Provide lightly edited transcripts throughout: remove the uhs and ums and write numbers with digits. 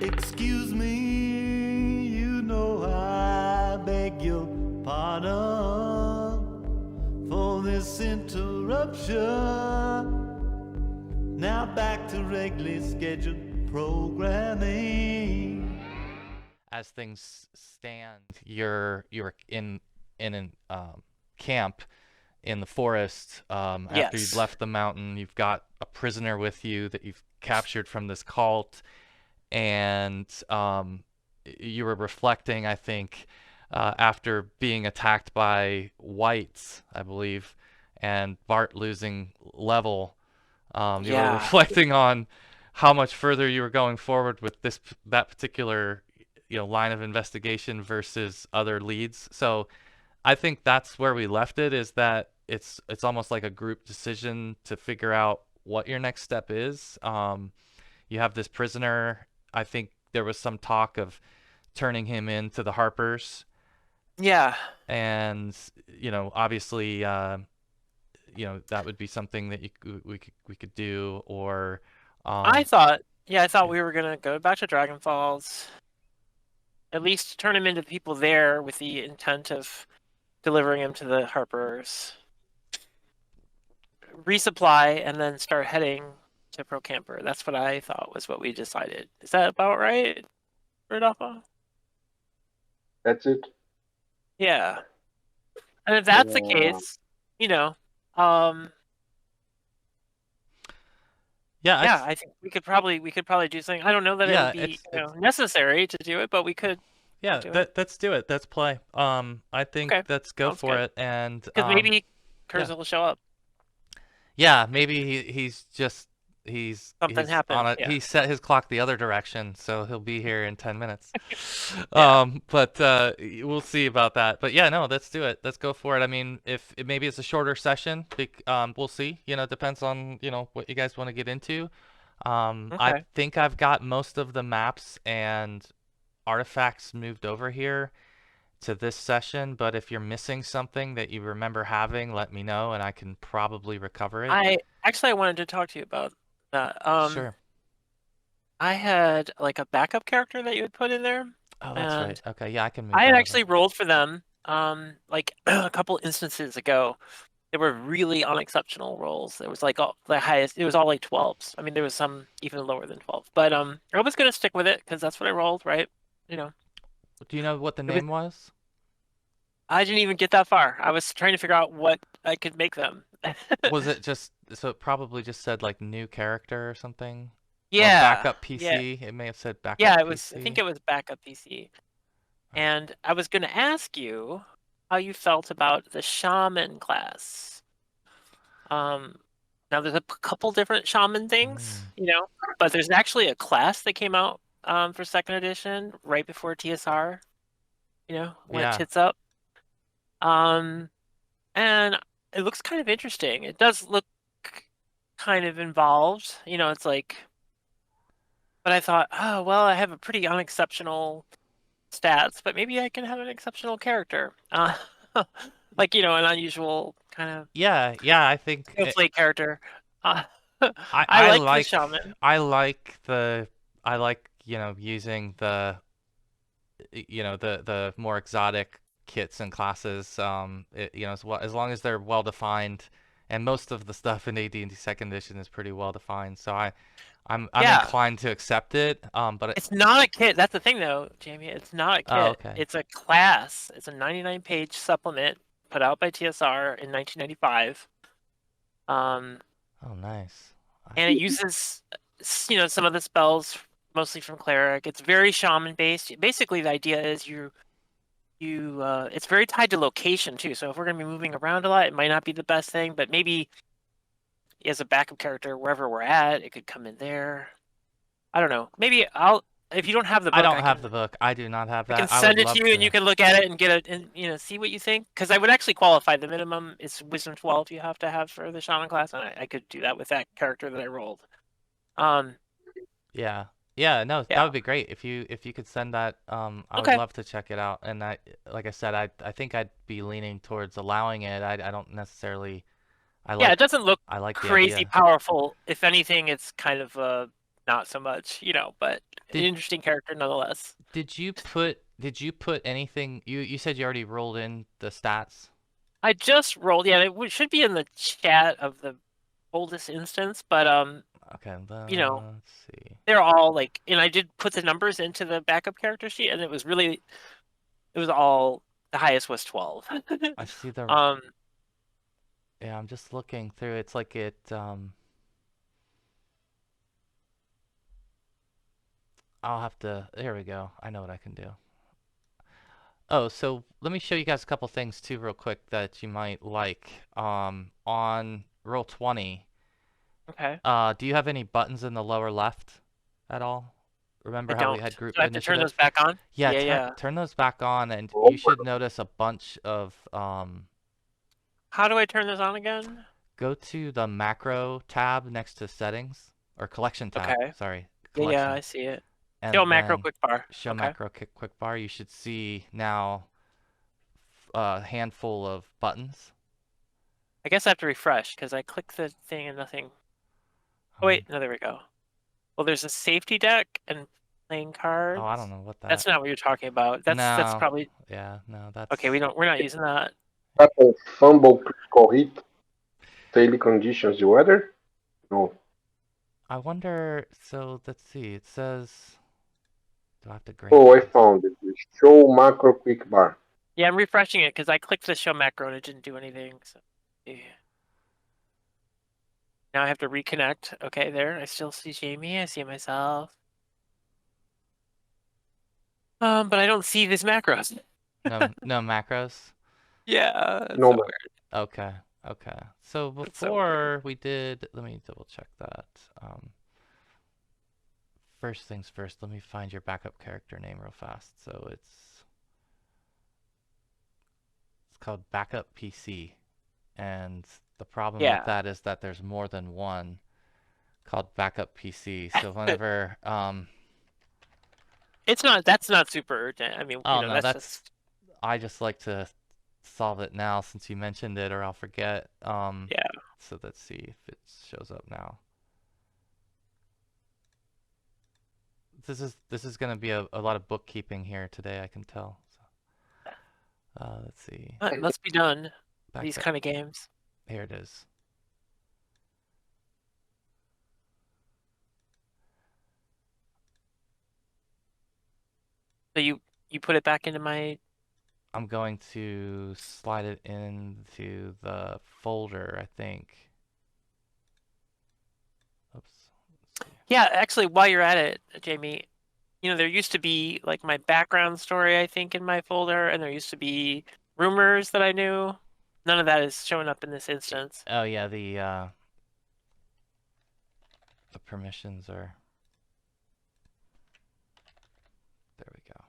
Excuse me, you know I beg your pardon for this interruption. Now back to regularly scheduled programming. As things stand, you're in an camp in the forest. After you've Yes. left the mountain, you've got a prisoner with you that you've captured from this cult, and you were reflecting, I think, after being attacked by whites, I believe, and Bart losing level. You were Yeah. reflecting on how much further you were going forward with that particular line of investigation versus other leads. So I think that's where we left it, is that it's almost like a group decision to figure out what your next step is. You have this prisoner. I think there was some talk of turning him into the Harpers, Yeah. and obviously, that would be something that we could do, or I um, thought, yeah, I thought we were gonna go back to Dragon Falls, at least turn him into people there with the intent of delivering him to the Harpers, resupply, and then start heading to Procampur. That's what I thought was what we decided. Is that about right, Rodolfo? That's it. Yeah. And if that's the Uh, case, you know, um, yeah, yeah, I think we could probably do something. I don't know that it would yeah, be, necessary to do it, but we could yeah. do it. Let's do it. Let's play. I think Okay, let's go sounds for good. it, and Because maybe yeah, Kurza will show up. yeah. Maybe Something he's on happened. it. Yeah. He set his clock the other direction, so he'll be here in 10 minutes. Yeah. But we'll see about that. But yeah, no, let's do it. Let's go for it. I mean, if maybe it's a shorter session, we'll see. It depends on what you guys want to get into. I Okay. think I've got most of the maps and artifacts moved over here to this session, but if you're missing something that you remember having, let me know and I can probably recover it. I wanted to talk to you about that. Sure. I had like a backup character that you would put in there, Oh, that's right. and Okay, yeah, I can move I had that over. actually rolled for them, like a couple instances ago. They were really unexceptional rolls. It was like all the highest. It was all like 12s. I mean, there was some even lower than 12. But I was gonna stick with it because that's what I rolled, right? You know, Do you know what the it was. name was? I didn't even get that far. I was trying to figure out what I could make them. Was it just, so it probably just said like new character or something? Or Yeah, backup yeah, PC? It may have said backup yeah. It was. I think PC. it was backup PC. And I was gonna ask you how you felt about the shaman class. Um, Now there's a couple different shaman things, Mm. but there's actually a class that came out for second edition right before TSR, when it Yeah. tits up. Um, and it looks kind of interesting. It does look kind of involved, it's like, but I thought, oh, well, I have a pretty unexceptional stats, but maybe I can have an exceptional character. Like, an unusual kind of Yeah, yeah, I think snowflake character. Uh, I I I like the like shaman. I like the I like, using the more exotic kits and classes, as long as they're well defined, and most of the stuff in AD&D second edition is pretty well defined. So I'm Yeah, inclined to accept it. it's not a kit. That's the thing, though, Jamie. It's not a Oh, kit. okay. It's a class. It's a 99-page supplement put out by TSR in 1995. Um, Oh, nice. and it uses, some of the spells mostly from cleric. It's very shaman based. Basically, the idea is it's very tied to location too. So if we're gonna be moving around a lot, it might not be the best thing, but maybe as a backup character, wherever we're at, it could come in there. I don't know. Maybe if you don't have the I book, don't have the book. I do not have I can that. I would send it to love you and you to. can look at it and get it and see what you think. Because I would actually qualify. The minimum is Wisdom 12 you have to have for the Shaman class, and I could do that with that character that I rolled. Um, Yeah. Yeah, no, that yeah. would be great if you could send that. I would Okay. love to check it out. And like I said, I think I'd be leaning towards allowing it. I don't necessarily. I Yeah, like it doesn't look I like the crazy idea. powerful. If anything, it's kind of not so much, but an Did interesting character nonetheless. did you put anything? You said you already rolled in the stats. I just rolled. Yeah, it should be in the chat of the oldest instance, but Okay, let's see. they're all like, and I did put the numbers into the backup character sheet, and it was all the highest was 12. I see the. um, Yeah, I'm just looking through. It's like it. I'll have to. There we go. I know what I can do. Oh, so let me show you guys a couple things too, real quick, that you might like. On Roll20, okay, do you have any buttons in the lower left at all? Remember I how we don't. had So group I have to turn those initiative? back on. Yeah, Yeah, yeah. turn those back on, and Oh, you should notice a bunch of How do I turn this on again? Go to the macro tab next to settings, or collection tab. Okay. Sorry, Yeah, yeah, collection. I see it. And Show macro then quick bar. show Okay. macro quick bar. You should see now a handful of buttons. I guess I have to refresh because I clicked the thing and nothing. Oh wait, no, there we go. Well, there's a safety deck and playing cards. Oh, I don't know what that. That's not what you're talking about. That's No. probably Yeah, no, that's. okay. We're not using that. Type of fumble critical hit. Daily conditions. The weather. No. I wonder. So let's see. It says. Do I have to grant? Oh, I this? found it. The show macro quick bar. Yeah, I'm refreshing it because I clicked the show macro and it didn't do anything. So, yeah. Now I have to reconnect. Okay, there. I still see Jamie. I see myself. But I don't see these macros. No macros. Yeah. That's No, so man. weird. Okay. Okay. So That's so weird. before we did, let me double check that. First things first, let me find your backup character name real fast. So it's called Backup PC. And the problem with that is that there's more than one called Backup PC. So whenever that's not super urgent. I mean, oh no, that's just I just like to solve it now since you mentioned it, or I'll forget. Yeah. So let's see if it shows up now. This is gonna be a lot of bookkeeping here today, I can tell. So, let's see. It must be done. Back These up. kind of games. Here it is. So you put it back into my. I'm going to slide it into the folder, I think. Oops. Yeah, actually, while you're at it, Jamie, there used to be like my background story, I think, in my folder, and there used to be rumors that I knew. None of that is showing up in this instance. Oh yeah, the permissions are. There we go.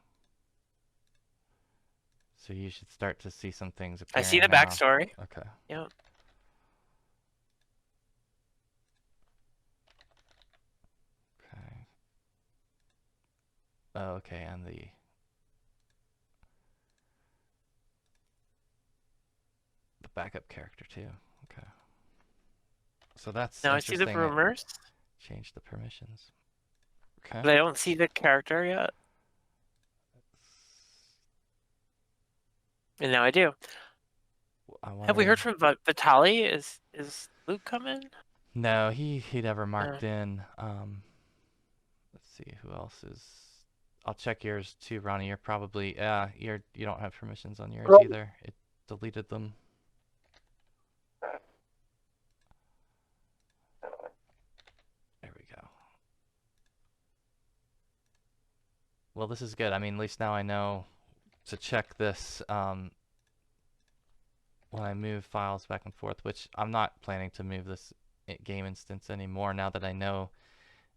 So you should start to see some things appearing. I see the now. backstory. Okay. Yeah. Okay. Oh, okay, and the backup character too. Okay. So that's Now I see the interesting. rumors, Change the permissions. Okay. but I don't see the character yet. And now I do. Have we heard from Vitali? Is Luke coming? No, he never marked in. Let's see who else is. I'll check yours too, Ronnie. You're probably you don't have permissions on yours either. It deleted them. There we go. Well, this is good. I mean, at least now I know to check this when I move files back and forth, which I'm not planning to move this game instance anymore now that I know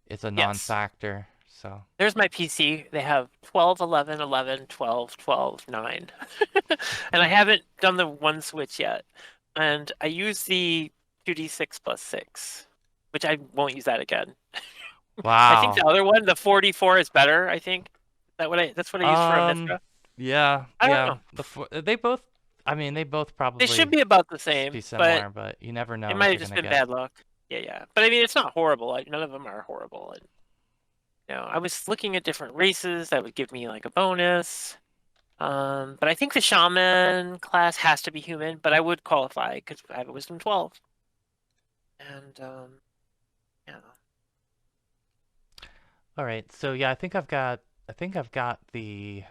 it's a non-factor. So there's my PC. They have 12, 11, 11, 12, 12, 9. And I haven't done the one switch yet. And I use the 2d6 plus 6, which I won't use that again. wow. I think the other one, the 44, is better, I think. That's what I use for a Mithra. Yeah. I don't know. They both, I mean, they both probably They should be about the same. be similar, but you never know. It might have just been bad luck. Yeah. But I mean, it's not horrible. None of them are horrible. I was looking at different races that would give me like a bonus. But I think the shaman class has to be human, but I would qualify because I have a wisdom 12. And yeah. All right. So yeah, I think I've got the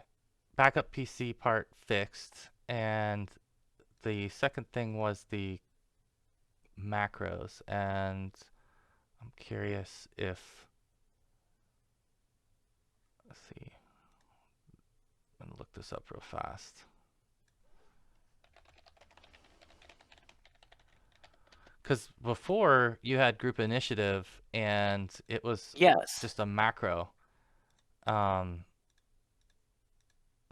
backup PC part fixed, and the second thing was the macros, and I'm curious if, let's see, I'm gonna look this up real fast. Because before you had group initiative and it was Yes. just a macro. Um,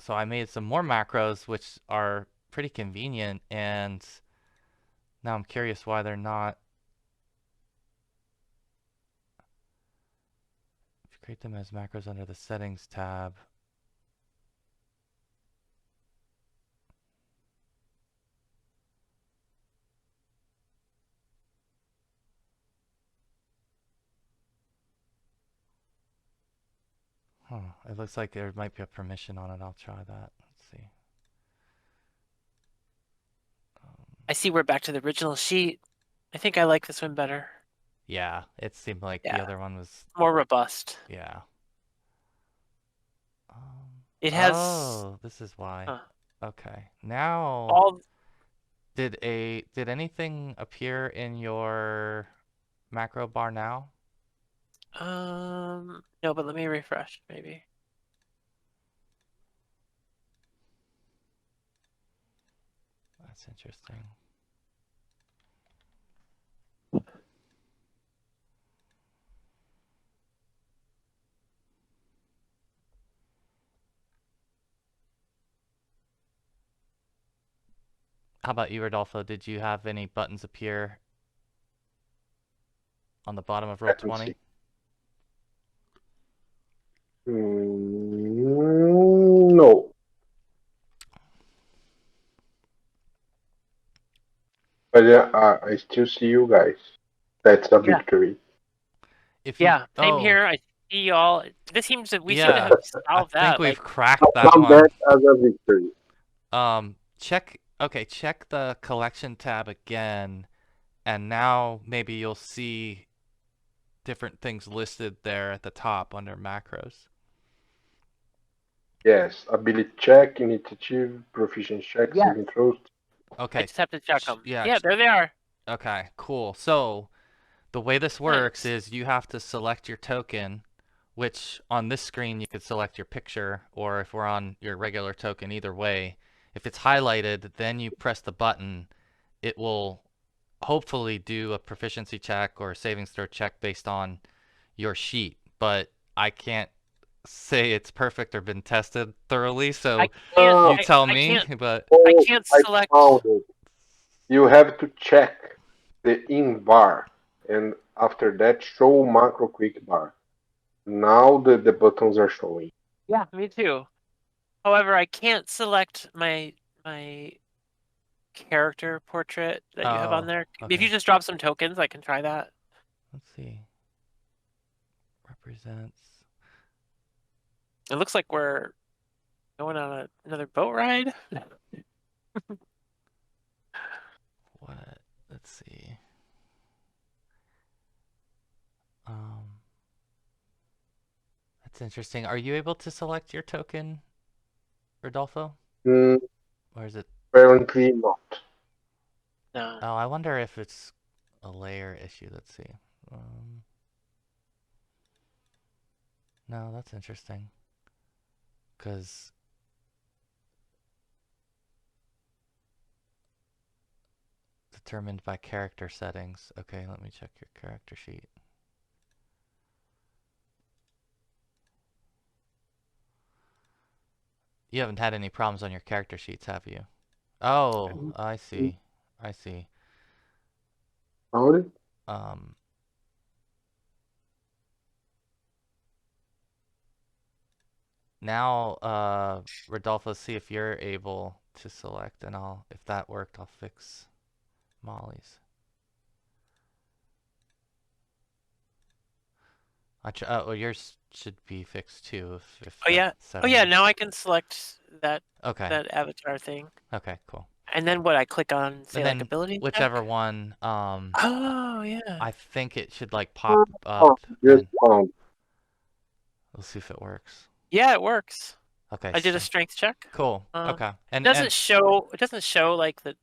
so I made some more macros, which are pretty convenient, and now I'm curious why they're not. If you create them as macros under the settings tab. Huh, it looks like there might be a permission on it. I'll try that. Let's see. I see we're back to the original sheet. I think I like this one better. Yeah, it seemed like the Yeah. other one was, More robust. yeah. It has Oh, this is why. uh, Okay. Now, all. did anything appear in your macro bar now? No, but let me refresh maybe. That's interesting. How about you, Rodolfo? Did you have any buttons appear on the bottom of Let me Roll20? see. No, but I still see you guys. That's a Yeah. victory. If you, Yeah. Same oh, here. I see y'all. This seems that we seem to yeah, have I solved think that. we've Like, cracked that Count one. that as a victory. Check the collection tab again, and now maybe you'll see different things listed there at the top under macros. Yes, ability check, initiative, proficiency check, yeah, saving throws. I Okay, just have to check them. yeah, Yeah, there they are. okay, cool. So the way this works Nice. is you have to select your token, which on this screen you could select your picture, or if we're on your regular token, either way. If it's highlighted, then you press the button. It will hopefully do a proficiency check or a savings throw check based on your sheet, but I can't say it's perfect or been tested thoroughly, I so can't. Uh, you tell I me, can't. but I oh, can't I found select. it. You have to check the in bar, and after that, show macro quick bar. Now the buttons are showing. Yeah, me too. However, I can't select my character portrait that you have on oh, there. If you okay. just drop some tokens, I can try that. Let's see. Represents It looks like we're going on another boat ride. what? Let's see. Um, that's interesting. Are you able to select your token, Rodolfo? Mm, Or is it? apparently not. No. Oh, I wonder if it's a layer issue. Let's see. Um, no, that's interesting. Because determined by character settings. Okay, let me check your character sheet. You haven't had any problems on your character sheets, have you? Oh, I see. I see. Found it? Um, now, Rodolfo, see if you're able to select, and if that worked, I'll fix Molly's. Oh, well, yours should be fixed too if Oh yeah. that Oh yeah. setting. Now I can select that Okay. avatar thing, Okay. Cool. and then what? I click on say And like then ability whichever check. one, Oh yeah. I think it should like pop Oh, up just and found. we'll see if it works. Yeah, it works. Okay. I did a strength check. Cool. Okay. It And doesn't show. It doesn't show like the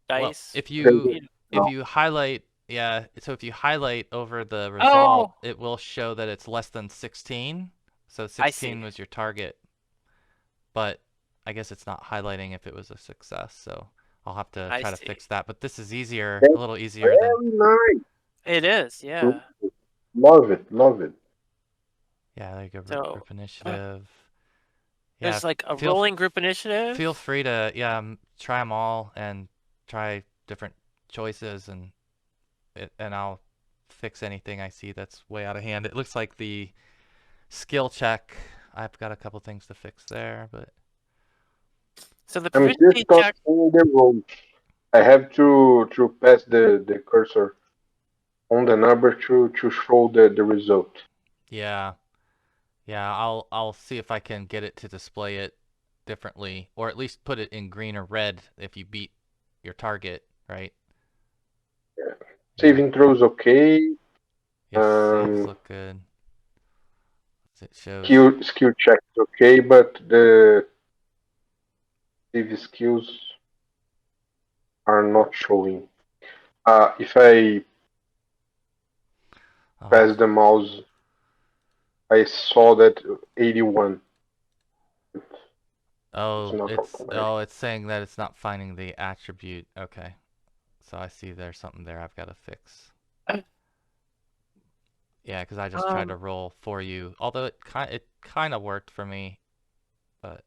well, dice. if Okay, you You know. if no. you highlight, yeah, so if you highlight over the result, Oh, it will show that it's less than 16. So I 16 see. was your target, but I guess it's not highlighting if it was a success. So I'll have to I try to see. fix that. But this is easier, a That's little easier than, very nice. It is. Yeah. Love it, love it. yeah, there you go, So group initiative. Yeah, there's like a feel rolling group initiative. feel free to, yeah, try them all and try different choices and I'll fix anything I see that's way out of hand. It looks like the skill check, I've got a couple things to fix there, but So the I'm just proficiency not check. seeing the roll. I have to pass the cursor on the number to show the result. yeah. Yeah, I'll see if I can get it to display it differently, or at least put it in green or red if you beat your target, right? Yeah. Yeah. Saving throws okay. Yes, saves look good. It shows. Skill check is okay, but the save skills are not showing. If I pass the mouse, I saw that 81. It's not automatic. It's saying that it's not finding the attribute. Okay. So I see there's something there I've got to fix. Yeah, because I just tried to roll for you. Although it kind of worked for me, but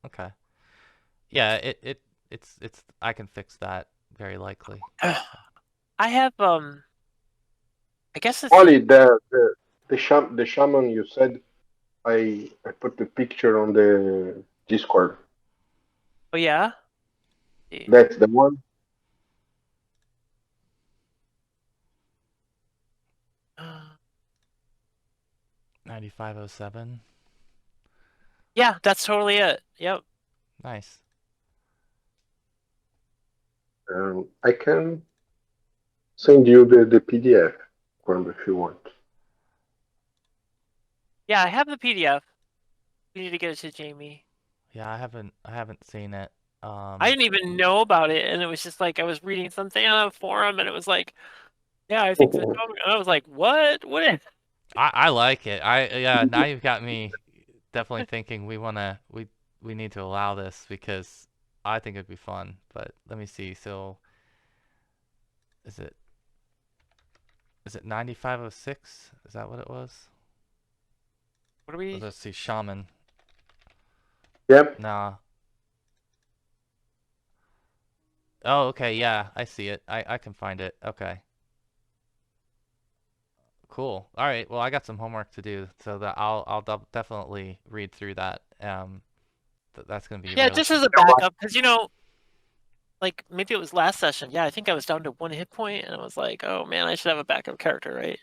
okay. Yeah, it's I can fix that very likely. I have I guess it's Ollie, the shaman you said, I put the picture on the Discord. oh yeah. That's the one. 9507. Yeah, that's totally it. Yep. Nice. I can send you the PDF, if you want. Yeah, I have the PDF. We need to get it to Jamie. Yeah, I haven't seen it. I didn't even know about it, and it was just like I was reading something on a forum, and it was like, yeah, I think and I was like, what? What is? I like it. Yeah, now you've got me definitely thinking we need to allow this because I think it'd be fun. But let me see. So is it 9506? Is that what it was? What are we? Let's see, shaman. Yep. Nah. Oh, okay, yeah, I see it. I can find it. Okay. Cool. All right. Well, I got some homework to do, so that I'll definitely read through that. That's gonna be Yeah, really just fun. as a backup, because like maybe it was last session. Yeah, I think I was down to 1 hit point, and I was like, oh man, I should have a backup character, right?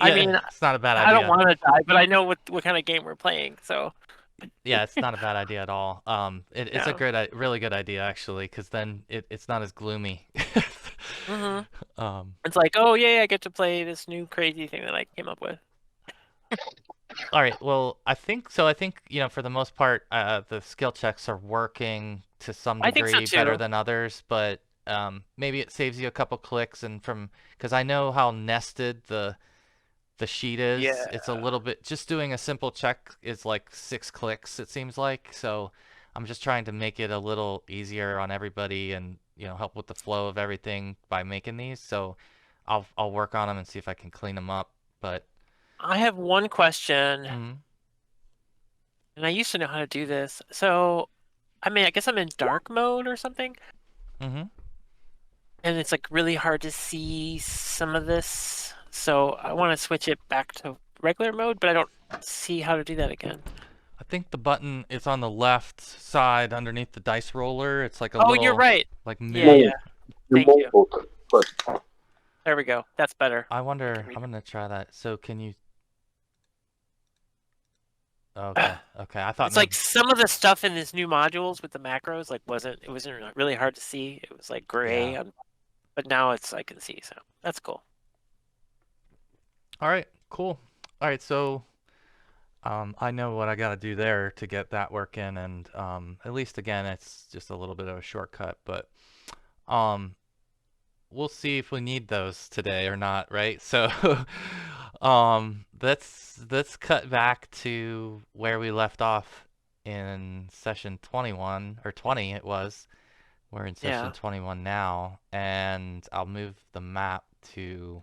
I Yeah, mean, it's not a bad I don't idea. want to die, but I know what kind of game we're playing, so. Yeah, it's not a bad idea at all. It's a Yeah. really good idea actually, because then it's not as gloomy. It's like, oh yay, I get to play this new crazy thing that I came up with. All right. Well, I think so. I think, for the most part, the skill checks are working to some I think so degree better too. than others, but maybe it saves you a couple clicks and because I know how nested the sheet is. Yeah. It's a little bit, just doing a simple check is like 6 clicks, it seems like. So I'm just trying to make it a little easier on everybody and, help with the flow of everything by making these. So I'll work on them and see if I can clean them up, but I have one question, mhm. and I used to know how to do this. So, I mean, I guess I'm in dark mode or something, Mhm. and it's like really hard to see some of this. So I want to switch it back to regular mode, but I don't see how to do that again. I think the button is on the left side underneath the dice roller. It's like a Oh, little, you're right. like Yeah, move. yeah. Thank you. There we go. That's better. I wonder, I'm gonna try that. So can you Okay. Okay. I thought It's like maybe. some of the stuff in this new modules with the macros like wasn't really hard to see. It was like gray, Yeah. but now it's I can see. So that's cool. All right. Cool. All right. So I know what I got to do there to get that working, and at least again, it's just a little bit of a shortcut, but um, we'll see if we need those today or not, right? So, let's cut back to where we left off in session 21 or 20 it was. We're in session Yeah. 21 now, and I'll move the map to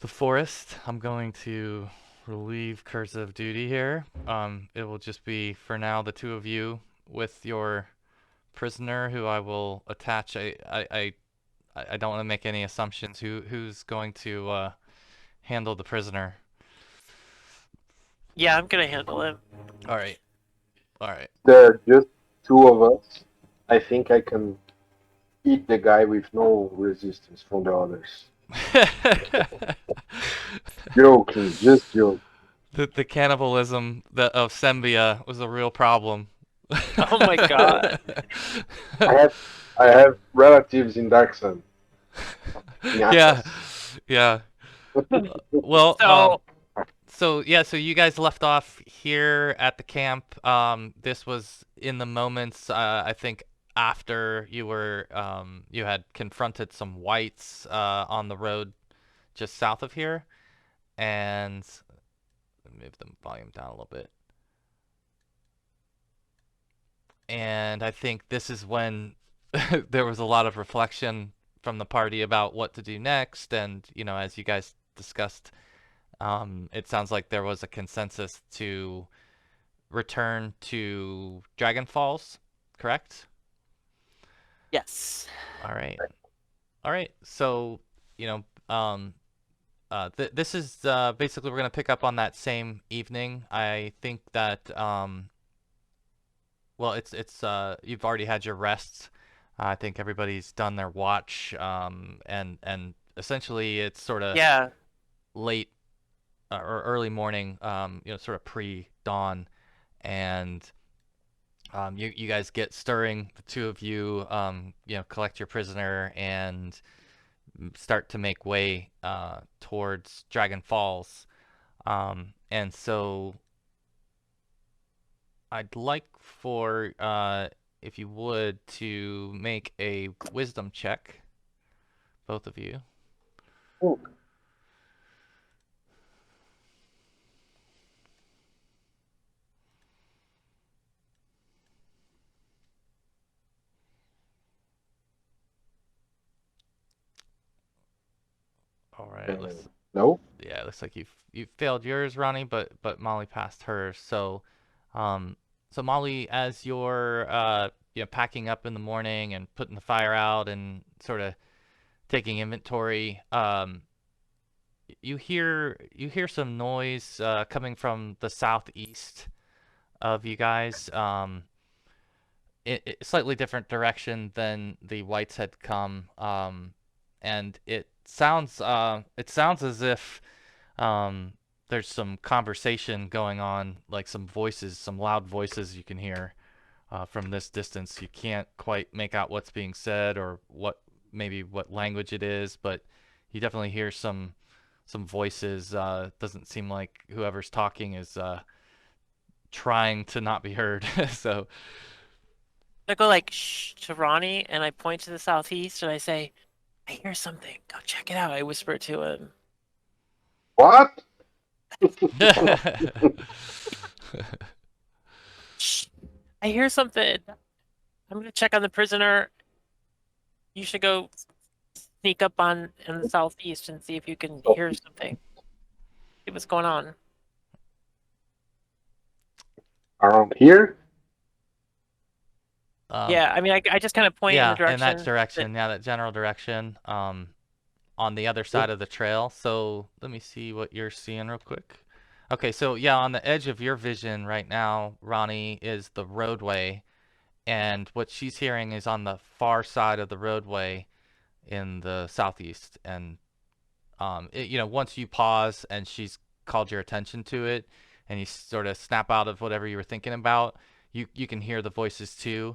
the forest. I'm going to relieve cursive duty here. It will just be for now the two of you with your prisoner, who I will attach. I don't want to make any assumptions. Who's going to handle the prisoner? Yeah, I'm gonna handle it. All right. All right. There are just two of us. I think I can eat the guy with no resistance from the others. Joking, just joking. The cannibalism of Sembia was a real problem. Oh my god. I have I have relatives in Dark Sun. Yeah, yeah. Well, So so yeah, so you guys left off here at the camp. This was in the moments, I think, after you had confronted some whites on the road just south of here, and move the volume down a little bit. And I think this is when there was a lot of reflection from the party about what to do next, and as you guys discussed, it sounds like there was a consensus to return to Dragon Falls, correct? yes. All right. All right. So, you know, this is basically we're going to pick up on that same evening. I think that well, it's you've already had your rests. I think everybody's done their watch, and essentially it's sort of Yeah. late or early morning, sort of pre-dawn, and you guys get stirring, the two of you, collect your prisoner and start to make way towards Dragon Falls. And so I'd like for, if you would, to make a wisdom check, both of you. Ooh. All right, No? yeah, it looks like you failed yours, Ronnie, but Molly passed hers. So Molly, as you're packing up in the morning and putting the fire out and sort of taking inventory, you hear some noise coming from the southeast of you guys. Slightly different direction than the whites had come, and it sounds as if there's some conversation going on, like some voices, some loud voices you can hear from this distance. You can't quite make out what's being said or maybe what language it is, but you definitely hear some voices. Doesn't seem like whoever's talking is trying to not be heard. So I go like shh to Ronnie and I point to the southeast and I say, I hear something. Go check it out. I whisper to him. What? Shh. I hear something. I'm gonna check on the prisoner. You should go sneak up on in the southeast and see if you can hear something. See what's going on. Around here? Yeah, I mean, I just kind of point in the Yeah, in that direction. direction. Yeah, that general direction. On the other side of the trail. So let me see what you're seeing real quick. Okay, so yeah, on the edge of your vision right now, Ronnie, is the roadway, and what she's hearing is on the far side of the roadway in the southeast. And once you pause and she's called your attention to it, and you sort of snap out of whatever you were thinking about, you can hear the voices too.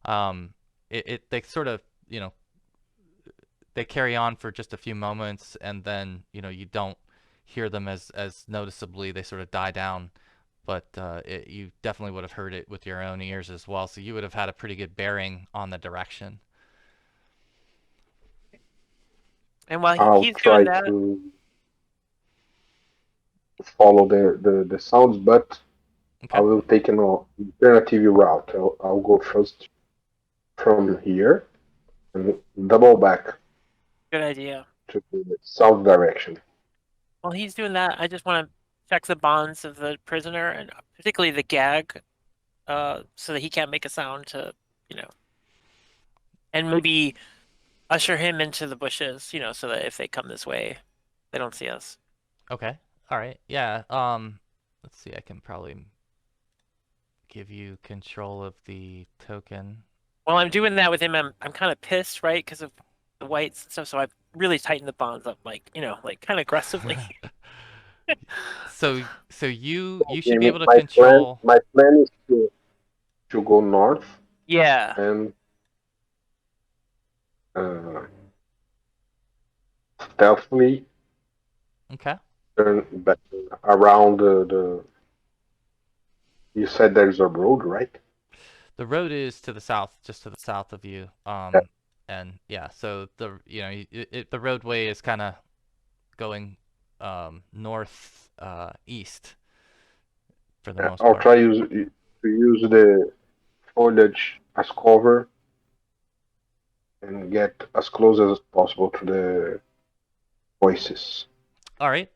They sort of, you know, they carry on for just a few moments, and then, you know, you don't hear them as noticeably. They sort of die down, but you definitely would have heard it with your own ears as well. So you would have had a pretty good bearing on the direction. And while I'll he's try doing that, to follow the sounds, but I Okay. will take an alternative route. I'll go first from here and double back good idea. to the south direction. While he's doing that, I just want to check the bonds of the prisoner and particularly the gag, so that he can't make a sound to, you know, and maybe usher him into the bushes, you know, so that if they come this way, they don't see us. Okay. All right. Yeah. Let's see. I can probably give you control of the token. While I'm doing that with him, I'm kind of pissed, right, because of the whites and stuff. So I really tighten the bonds up, like, you know, like kind of aggressively. So you should be Okay, able to control. my plan is to go north Yeah. and uh, stealthily Okay. turn back around the. You said there's a road, right? The road is to the south, just to the south of you. Yeah. And yeah, so the roadway is kind of going north east for the Yeah, most I'll part. try to use the foliage as cover and get as close as possible to the voices. All right.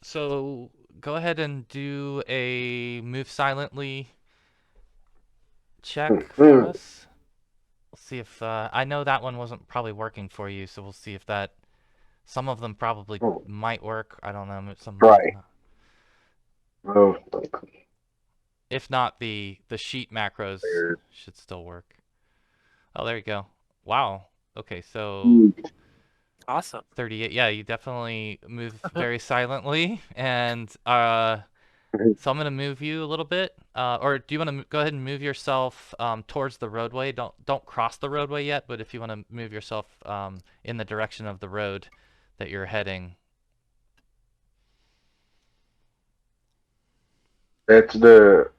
So go ahead and do a move silently check for Mhm. us. We'll see if I know that one wasn't probably working for you, so we'll see if that. Some of them probably Oh, might work. I don't know. Some might try. not. Oh, If not, the sheet macros there. should still work. Oh, there you go. Wow. Okay, so Awesome. 38. Yeah, you definitely move very silently, and so I'm gonna move you a little bit. Or do you want to go ahead and move yourself towards the roadway? Don't cross the roadway yet, but if you want to move yourself in the direction of the road that you're heading. That's the.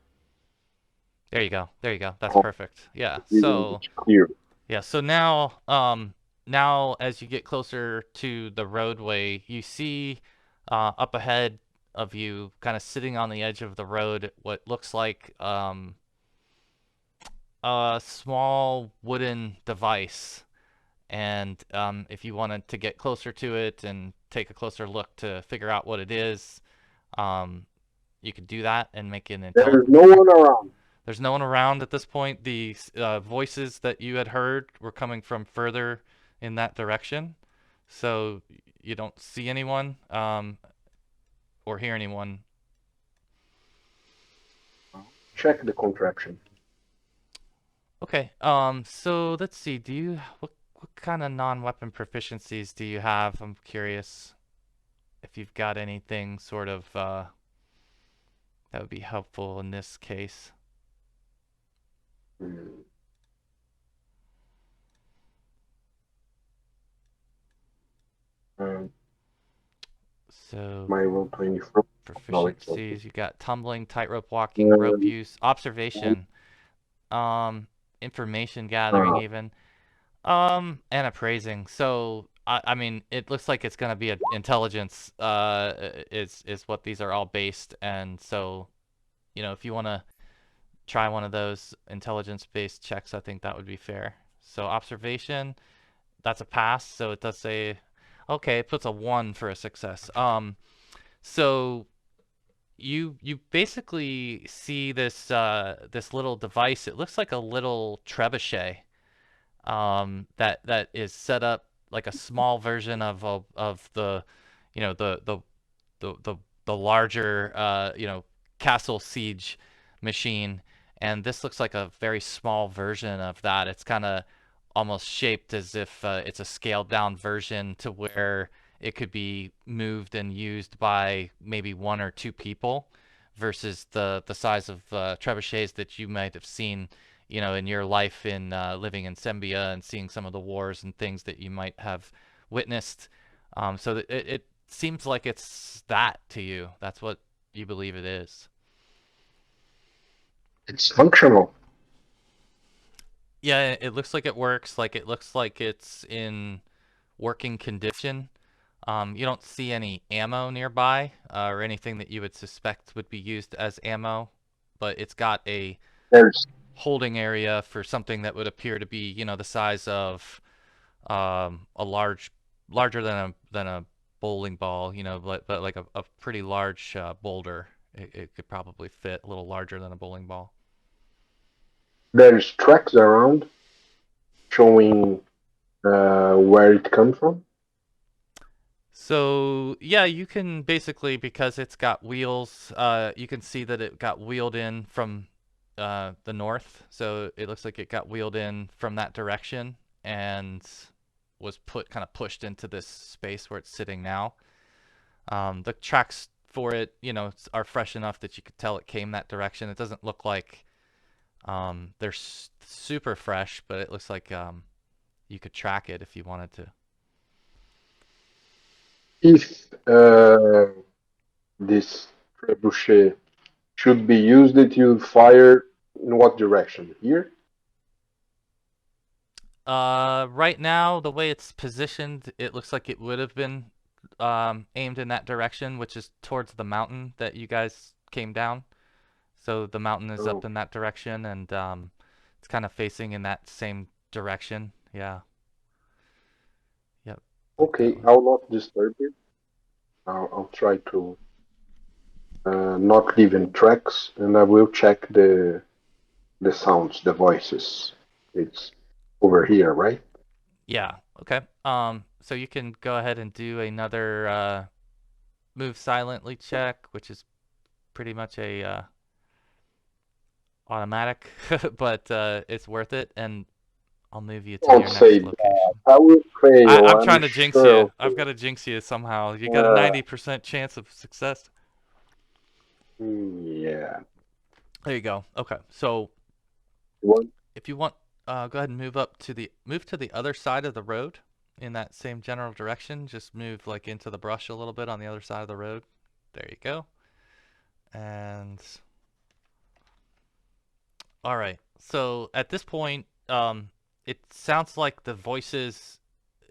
There you go. There you go. That's Oh, perfect. Yeah. So it's clear. yeah. So now as you get closer to the roadway, you see up ahead of you, kind of sitting on the edge of the road, what looks like a small wooden device. And if you wanted to get closer to it and take a closer look to figure out what it is, you could do that and make an There's no one around. There's no one around at this point. The voices that you had heard were coming from further in that direction, so you don't see anyone or hear anyone. Check the contraption. Okay. So let's see. What kind of non-weapon proficiencies do you have? I'm curious if you've got anything sort of that would be helpful in this case. Hmm. Um, So my roll 24. No, it's not. proficiencies, you got tumbling, tightrope walking, rope use, observation, information gathering Uh, even, and appraising. So I mean, it looks like it's gonna be an intelligence is what these are all based, and so if you want to try one of those intelligence based checks, I think that would be fair. So observation, that's a pass, so it does say okay, it puts a 1 for a success. So you basically see this little device. It looks like a little trebuchet that is set up like a small version of the you know the the, the larger castle siege machine, and this looks like a very small version of that. It's kind of almost shaped as if it's a scaled down version to where it could be moved and used by maybe one or two people, versus the size of trebuchets that you might have seen, in your life in living in Sembia and seeing some of the wars and things that you might have witnessed. So it seems like it's that to you. That's what you believe it is. It's functional. Yeah, it looks like it works. Like it looks like it's in working condition. You don't see any ammo nearby or anything that you would suspect would be used as ammo, but it's got a There's holding area for something that would appear to be, the size of a larger than a bowling ball, but like a pretty large boulder. It could probably fit a little larger than a bowling ball. there's tracks around showing where it comes from. So yeah, you can basically, because it's got wheels, you can see that it got wheeled in from the north. So it looks like it got wheeled in from that direction and was kind of pushed into this space where it's sitting now. The tracks for it, are fresh enough that you could tell it came that direction. It doesn't look like they're super fresh, but it looks like you could track it if you wanted to. If this trebuchet should be used, that you fire in what direction? Here? Right now, the way it's positioned, it looks like it would have been aimed in that direction, which is towards the mountain that you guys came down. So the mountain is up Oh, in that direction, and it's kind of facing in that same direction. Yeah. Yep. Like that okay, one. I'll not disturb it. I'll try to not leave any tracks, and I will check the sounds, the voices. It's over here, right? Yeah. Okay. So you can go ahead and do another move silently check, which is pretty much a automatic, but it's worth it, and I'll move you to Don't your say next that. location. I will fail. I'm I'm trying to jinx you. sure of I've got to jinx you somehow. You it. got a 90% chance of success. Yeah. There you go. Okay. So One. if you want, go ahead and move to the other side of the road in that same general direction. Just move like into the brush a little bit on the other side of the road. There you go. And all right. So at this point, it sounds like the voices,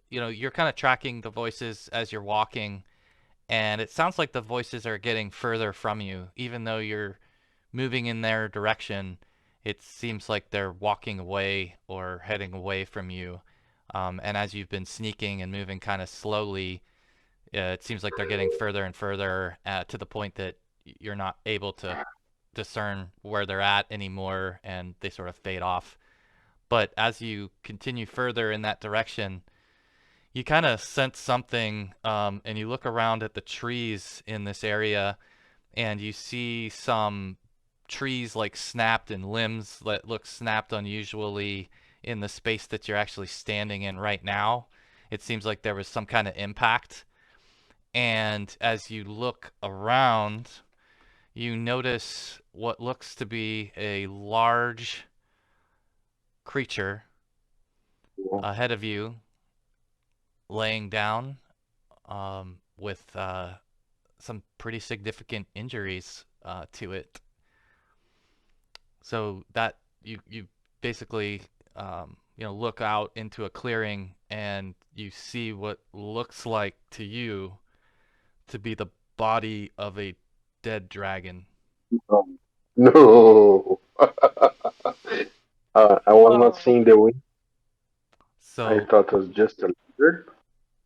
you're kind of tracking the voices as you're walking, and it sounds like the voices are getting further from you, even though you're moving in their direction. It seems like they're walking away or heading away from you. And as you've been sneaking and moving kind of slowly, it seems like they're getting further and further to the point that you're not able to discern where they're at anymore, and they sort of fade off. But as you continue further in that direction, you kind of sense something, and you look around at the trees in this area, and you see some trees like snapped and limbs that look snapped unusually in the space that you're actually standing in right now. It seems like there was some kind of impact. And as you look around, you notice what looks to be a large creature ahead of you laying down with some pretty significant injuries to it. So that you basically look out into a clearing and you see what looks like to you to be the body of a dead dragon. No. I was not Whoa. seeing the wind. I So thought it was just a lizard.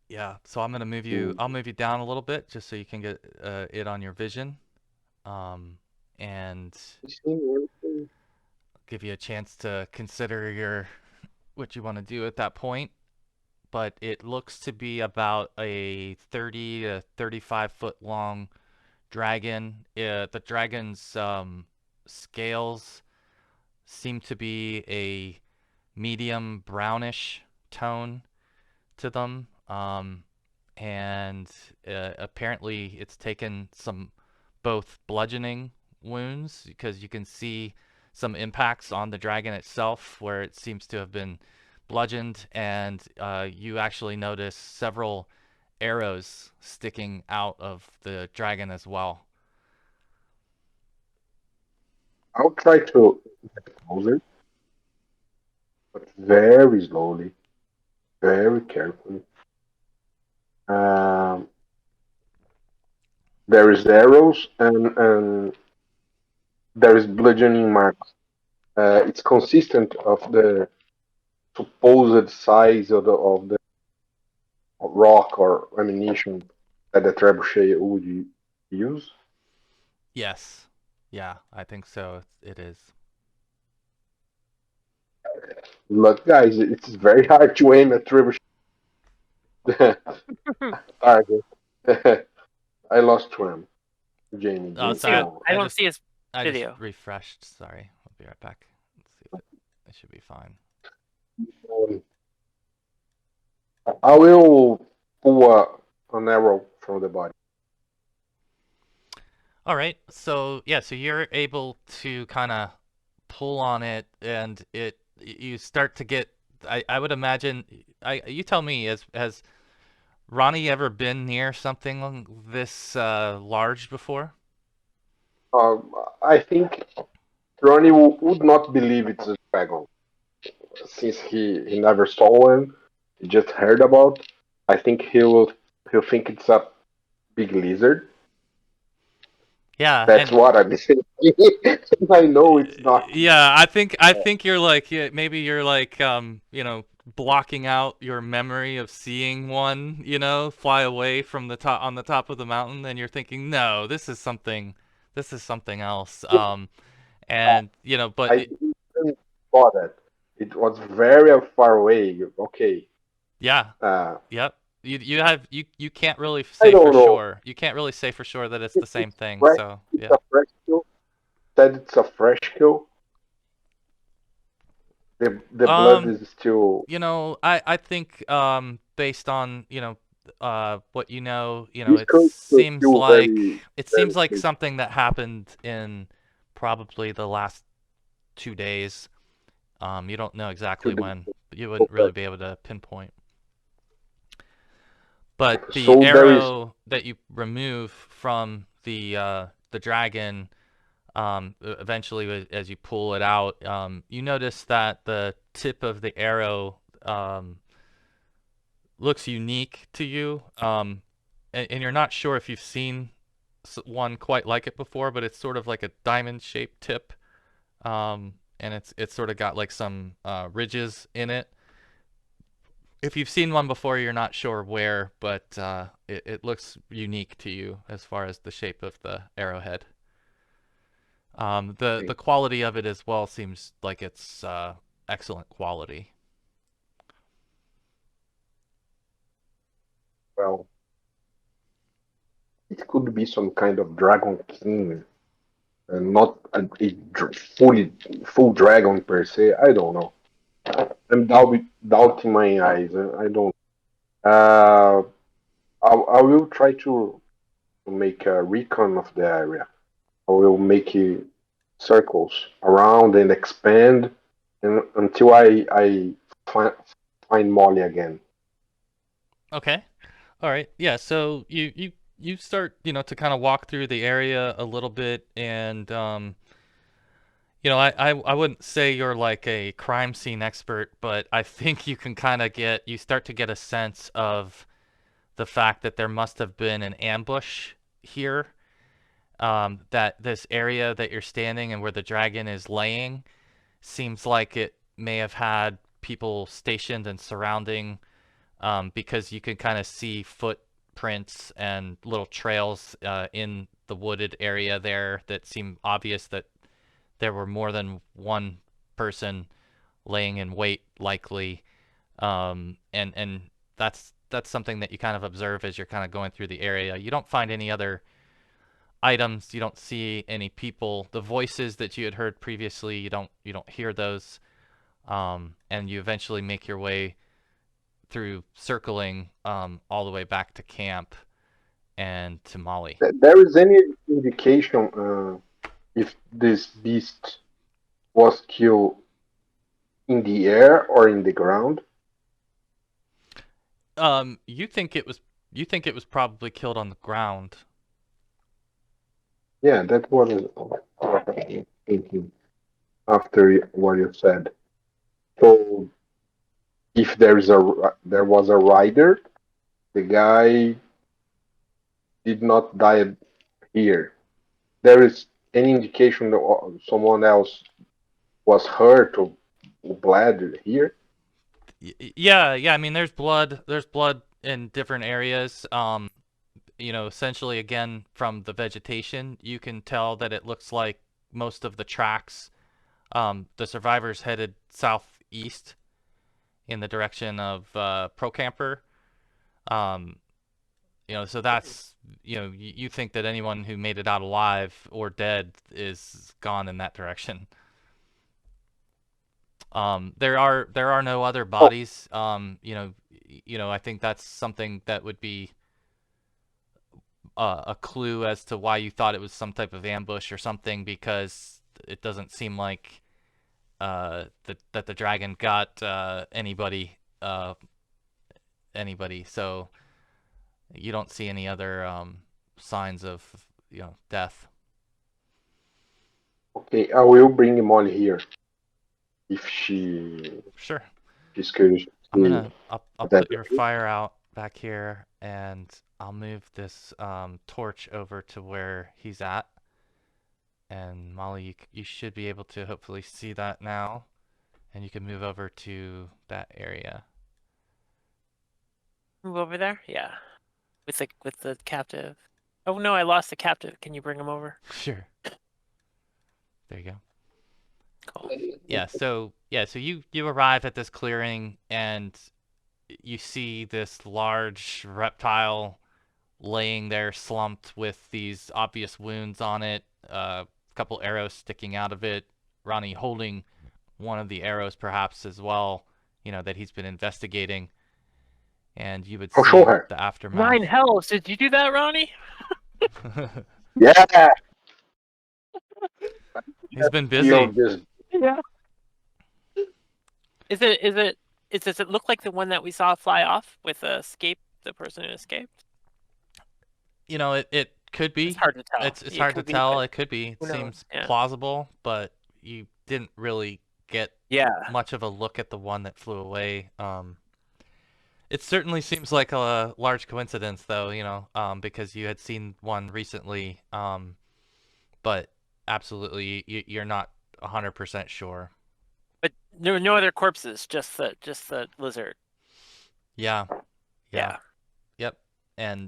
yeah, so I'm gonna move you. Mm. I'll move you down a little bit just so you can get it on your vision, and You seen anything? give you a chance to consider what you want to do at that point. But it looks to be about a 30 to 35-foot long dragon. The dragon's scales seem to be a medium brownish tone to them. And apparently it's taken some both bludgeoning wounds because you can see some impacts on the dragon itself where it seems to have been bludgeoned, and you actually notice several arrows sticking out of the dragon as well. I'll try to get closer, but very slowly, very carefully. Um, there is arrows and there is bludgeoning marks. It's consistent of the supposed size of the rock or ammunition that the trebuchet would use. Yes. Yeah, I think so. It is. Look, guys, it's very hard to aim a trebuchet target. I lost Tram, Jamie. Oh, Me sorry. too. No, I don't see his I just video. refreshed. Sorry. I'll be right back. Let's see if it should be fine. I will pull an arrow from the body. All right. So yeah, so you're able to kind of pull on it, and you start to get. I would imagine. You tell me. Has Ronnie ever been near something this large before? I think Ronnie would not believe it's a dragon since he never saw one. He just heard about. I think he'll think it's a big lizard. Yeah, That's and what I'm saying. I know it's not. yeah, I think you're like, yeah, maybe you're like blocking out your memory of seeing one, fly away from the top on the top of the mountain, and you're thinking, no, this is something else. And but I didn't saw that. It was very far away. Okay. yeah, Uh, yep. You can't really I say for don't know. sure. You can't really say for sure that it's the It's same thing. fresh. So It's yeah. a fresh kill. Said it's a fresh kill. The blood Um, is still. I think based on what This it kill is seems still like very it very seems like fresh. something that happened in probably the last 2 days. You don't know To exactly the when, but you wouldn't really be able to pinpoint. But the so there is arrow that you remove from the dragon, eventually as you pull it out, you notice that the tip of the arrow looks unique to you, and you're not sure if you've seen one quite like it before, but it's sort of like a diamond-shaped tip, and it's sort of got like some ridges in it. If you've seen one before, you're not sure where, but it looks unique to you as far as the shape of the arrowhead. The quality of it as well seems like it's excellent quality. well. It could be some kind of dragon king, and not fully full dragon per se. I don't know. I'm doubting my eyes. I don't. Uh, I will try to make a recon of the area. I will make circles around and expand until I find Molly again. Okay. All right. Yeah. So you start to kind of walk through the area a little bit, and I wouldn't say you're like a crime scene expert, but I think you can kind of you start to get a sense of the fact that there must have been an ambush here. That this area that you're standing and where the dragon is laying seems like it may have had people stationed and surrounding, because you can kind of see footprints and little trails in the wooded area there that seem obvious that there were more than one person laying in wait, likely. And that's something that you kind of observe as you're kind of going through the area. You don't find any other items. You don't see any people. The voices that you had heard previously, you don't hear those. And you eventually make your way through circling all the way back to camp and to Molly. There is any indication if this beast was killed in the air or in the ground. You think it was probably killed on the ground. Yeah, that was what I'm thinking after what you said. So if there was a rider, the guy did not die here. There is any indication that someone else was hurt or bled here? Yeah, yeah. I mean, there's blood. There's blood in different areas. Essentially, again, from the vegetation, you can tell that it looks like most of the tracks. The survivors headed southeast in the direction of Procampur. Um, so that's you think that anyone who made it out alive or dead is gone in that direction. There are no other Oh, bodies. I think that's something that would be a clue as to why you thought it was some type of ambush or something, because it doesn't seem like that the dragon got anybody. So you don't see any other signs of death. okay, I will bring Molly here if she's Sure. curious to see I'll that. put your fire out back here, and I'll move this torch over to where he's at. And Molly, you should be able to hopefully see that now, and you can move over to that area. Move over there. Yeah, with the captive. Oh no, I lost the captive. Can you bring him over? Sure. There you go. Cool. So you arrive at this clearing, and you see this large reptile laying there slumped with these obvious wounds on it, a couple arrows sticking out of it. Ronnie holding one of the arrows perhaps as well, that he's been investigating, and you would I'll show see her. the aftermath. 9 hells. Did you do that, Ronnie? Yeah, He's been you busy. this. Yeah. Does it look like the one that we saw fly off with the person who escaped? It could It's be. hard to tell. It's It hard to could be, tell. but It could be. It who knows? seems Yeah. plausible, but you didn't really get Yeah. much of a look at the one that flew away. It certainly seems like a large coincidence, though, because you had seen one recently, but absolutely, you're not 100% sure. But there were no other corpses, just the lizard. Yeah, yeah, Yeah. yep,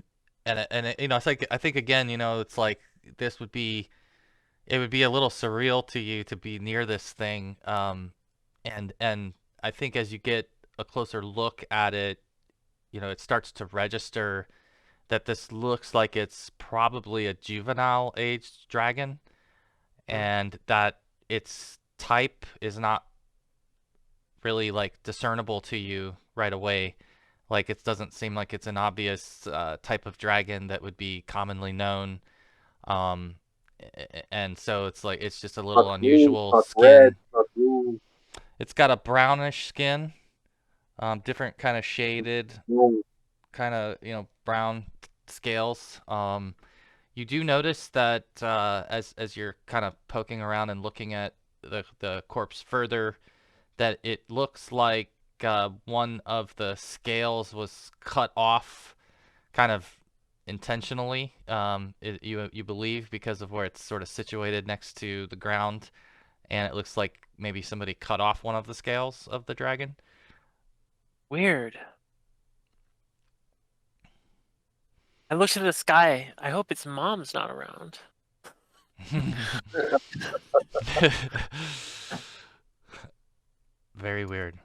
it's like I think again, it's like this it would be a little surreal to you to be near this thing, and I think as you get a closer look at it, it starts to register that this looks like it's probably a juvenile aged dragon, and that its type is not really like discernible to you right away. Like it doesn't seem like it's an obvious type of dragon that would be commonly known. Um, and so it's like it's just a little Not green, unusual not red, skin. not blue. It's got a brownish skin, different kind of shaded, No. kind of brown scales. You do notice that as you're kind of poking around and looking at the corpse further, that it looks like one of the scales was cut off, kind of intentionally. You believe because of where it's sort of situated next to the ground, and it looks like maybe somebody cut off one of the scales of the dragon. Weird. I looked at the sky. I hope its mom's not around. Very weird.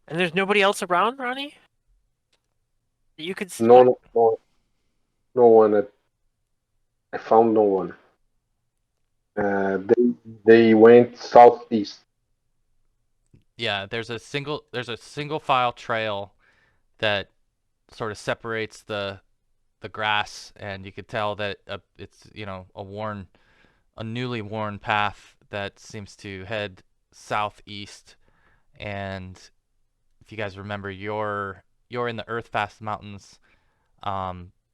And there's nobody else around, Ronnie? That you could see? No one. I found no one. They went southeast. Yeah, there's a single file trail that sort of separates the the grass, and you could tell that it's a newly worn path that seems to head southeast. And if you guys remember, you're in the Earthfast Mountains,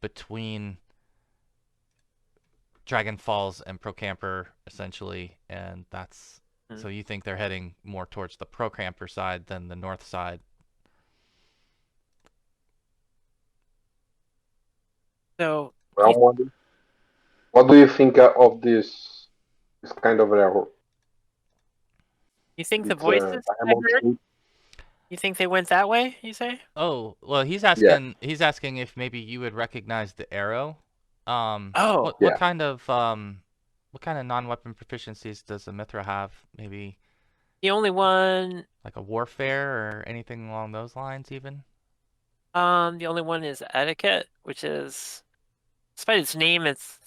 between Dragon Falls and Procampur, essentially, and that's so you think they're heading more towards the Procampur side than the north side. So Well, what do you think of this kind of error? you think the It's voices I diamond heard? shape. You think they went that way? You say? Oh, well, Yeah, he's asking if maybe you would recognize the arrow. Oh, What yeah. kind of non-weapon proficiencies does the Mithra have? Maybe the only one. like a warfare or anything along those lines, even? The only one is etiquette, which is, despite its name, it's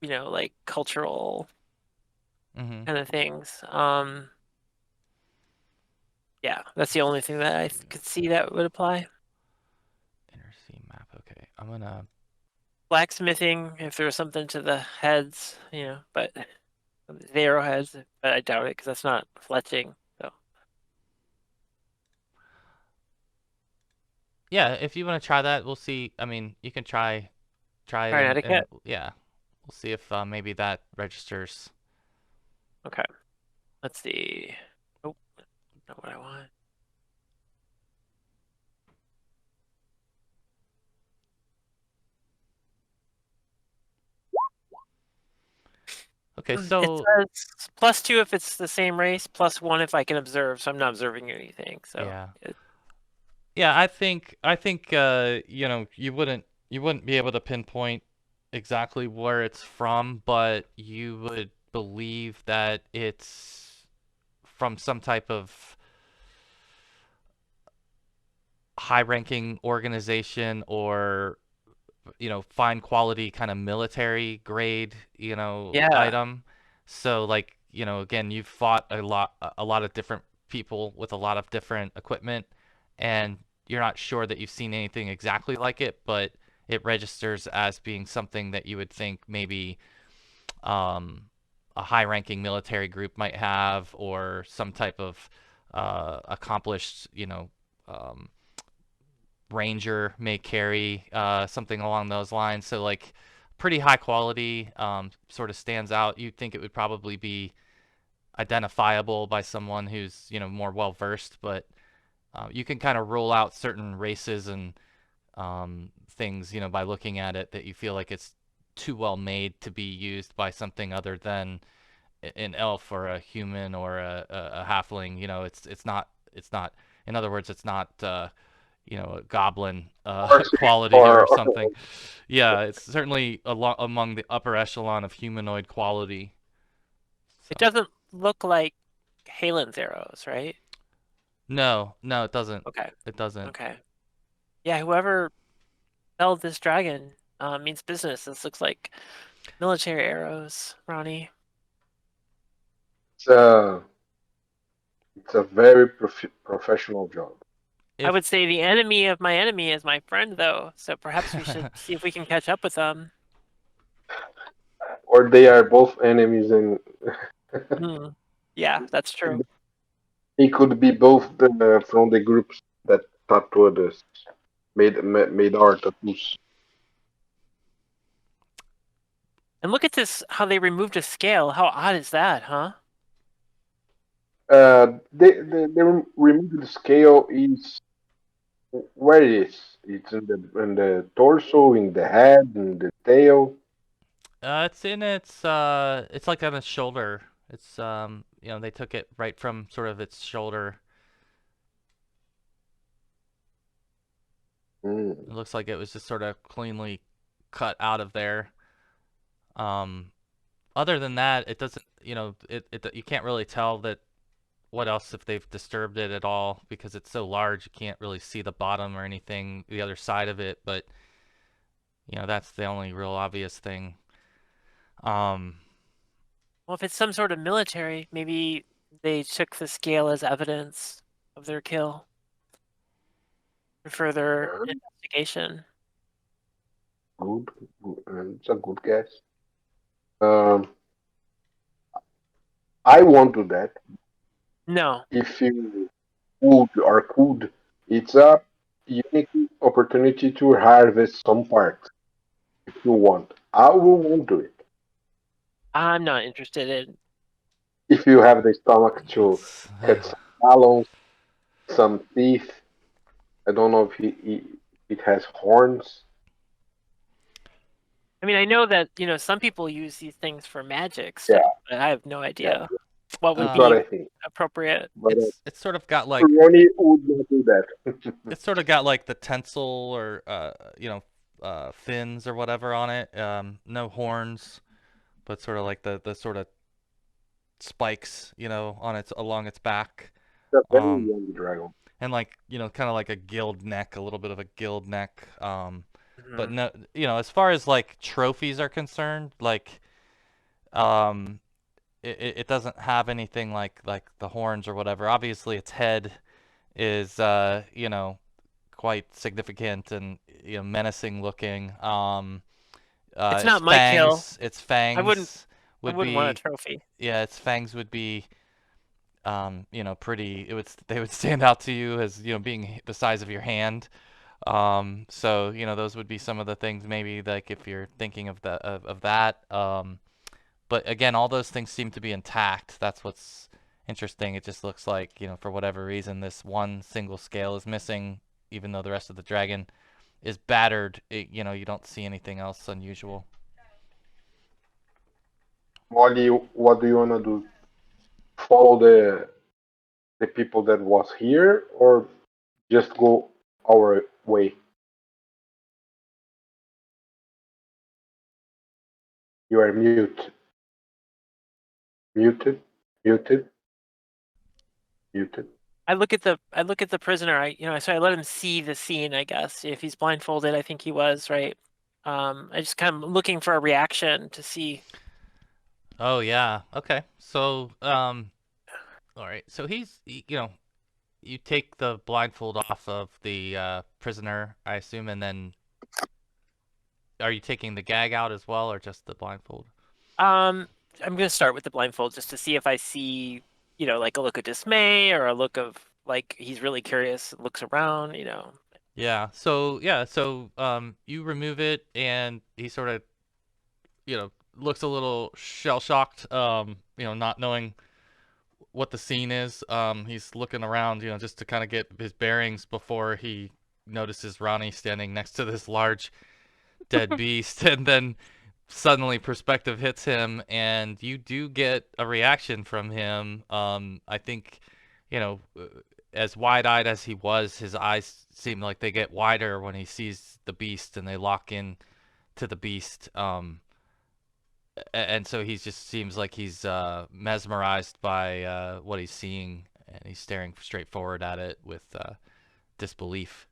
like cultural Mm-hmm. kind of things. Yeah, that's the only thing that I could see that would apply. Inner sea map. Okay, I'm gonna. Blacksmithing, if there was something to the heads, but the arrowheads, but I doubt it because that's not fletching. So Yeah, if you want to try that, we'll see. I mean, you can try it, try an and etiquette. yeah, we'll see if maybe that registers. Okay, let's see. Oh, not what I want. Okay, It so says +2 if it's the same race, +1 if I can observe. So I'm not observing anything. So yeah, yeah, I think you wouldn't be able to pinpoint exactly where it's from, but you would believe that it's from some type of high-ranking organization, or fine quality kind of military grade, yeah, item. So like, again, you've fought a lot of different people with a lot of different equipment, and you're not sure that you've seen anything exactly like it, but it registers as being something that you would think maybe um, a high-ranking military group might have, or some type of accomplished, um, ranger may carry, something along those lines. So like pretty high quality, sort of stands out. You'd think it would probably be identifiable by someone who's more well versed, but you can kind of rule out certain races and things by looking at it, that you feel like it's too well made to be used by something other than an elf or a human or a halfling. It's not. In other words, it's not. A goblin Horses quality or something. Yeah, it's certainly among the upper echelon of humanoid quality. it So doesn't look like Halen's arrows, right? no, no, it doesn't. Okay, It doesn't. okay. Yeah, whoever felled this dragon means business. This looks like military arrows, Ronnie. It's a it's a very professional job. I If would say the enemy of my enemy is my friend, though. So perhaps we should see if we can catch up with them. Or they are both enemies, and Hmm. Yeah, that's true. he could be both from the groups that tattooed us, made our tattoos. And look at this, how they removed a scale. How odd is that, huh? They removed the scale. Is where it is. It's in the torso, in the head, in the tail. it's like on its shoulder. It's they took it right from sort of its shoulder. It Mm. looks like it was just sort of cleanly cut out of there. Um, Other than that, it doesn't, you can't really tell that what else, if they've disturbed it at all, because it's so large. You can't really see the bottom or anything, the other side of it. But that's the only real obvious thing. Um, Well, if it's some sort of military, maybe they took the scale as evidence of their kill for further investigation. Good. It's a good guess. Um, I won't do that. No. If you could, it's a unique opportunity to harvest some parts if you want. I won't do it. I'm not interested in. If you have the stomach to It's, cut some talons, some teeth, I don't know if it has horns. I mean, I know that some people use these things for magic Yeah, stuff, but I have no yeah, idea what would that's what be I think. appropriate. But it's sort of got like Ronnie would not do that. it's sort of got like the tensile or fins or whatever on it. No horns, but sort of like the sort of spikes, on its along its back. It's a very Um, young dragon. and like kind of like a gilled neck, a little bit of a gilled neck. But Mhm. no, as far as like trophies are concerned, like um, it doesn't have anything like the horns or whatever. Obviously, its head is quite significant and menacing looking. It's Its not my kill. fangs, its I wouldn't. fangs I would wouldn't want a be trophy. yeah, its fangs would be pretty. They would stand out to you as being the size of your hand. So those would be some of the things maybe like if you're thinking of of that. But again, all those things seem to be intact. That's what's interesting. It just looks like, for whatever reason, this one single scale is missing, even though the rest of the dragon is battered. You don't see anything else unusual. Molly, what do you wanna do? Follow the people that was here, or just go our way? You are muted, muted, muted. I look at the prisoner. So I let him see the scene, I guess. If he's blindfolded, I think he was, right? I just kind of looking for a reaction to see. Oh yeah. Okay. So all right. So you take the blindfold off of the prisoner, I assume, and then are you taking the gag out as well, or just the blindfold? Um, I'm gonna start with the blindfold just to see if I see, like a look of dismay or a look of like he's really curious, looks around. So you remove it and he sort of, looks a little shell shocked, not knowing what the scene is. He's looking around, just to kind of get his bearings before he notices Ronnie standing next to this large dead beast and then suddenly perspective hits him and you do get a reaction from him. I think, you know, as wide-eyed as he was, his eyes seem like they get wider when he sees the beast and they lock in to the beast. And so he just seems like he's mesmerized by what he's seeing and he's staring straight forward at it with disbelief.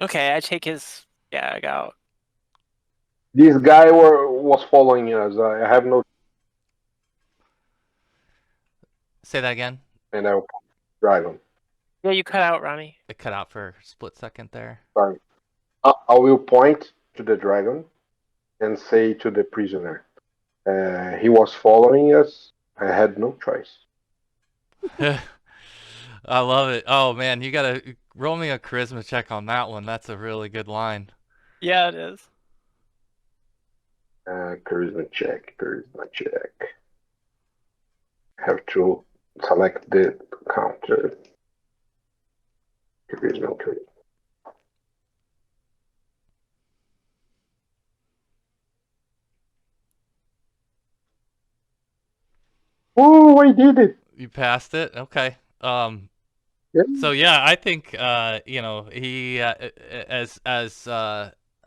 Okay, I take his gag out. This guy was following us. I have no, Say that again. and I will dragon. Yeah, you cut out, Ronnie. It cut out for a split second there. Sorry. I will point to the dragon and say to the prisoner, he was following us. I had no choice. I love it. Oh man, you gotta roll me a charisma check on that one. That's a really good line. Yeah, it is. Charisma check. Charisma check. Have to select the counter. Charisma. Charisma. Oh, I did it. You passed it. Okay. Yeah. So yeah, I think he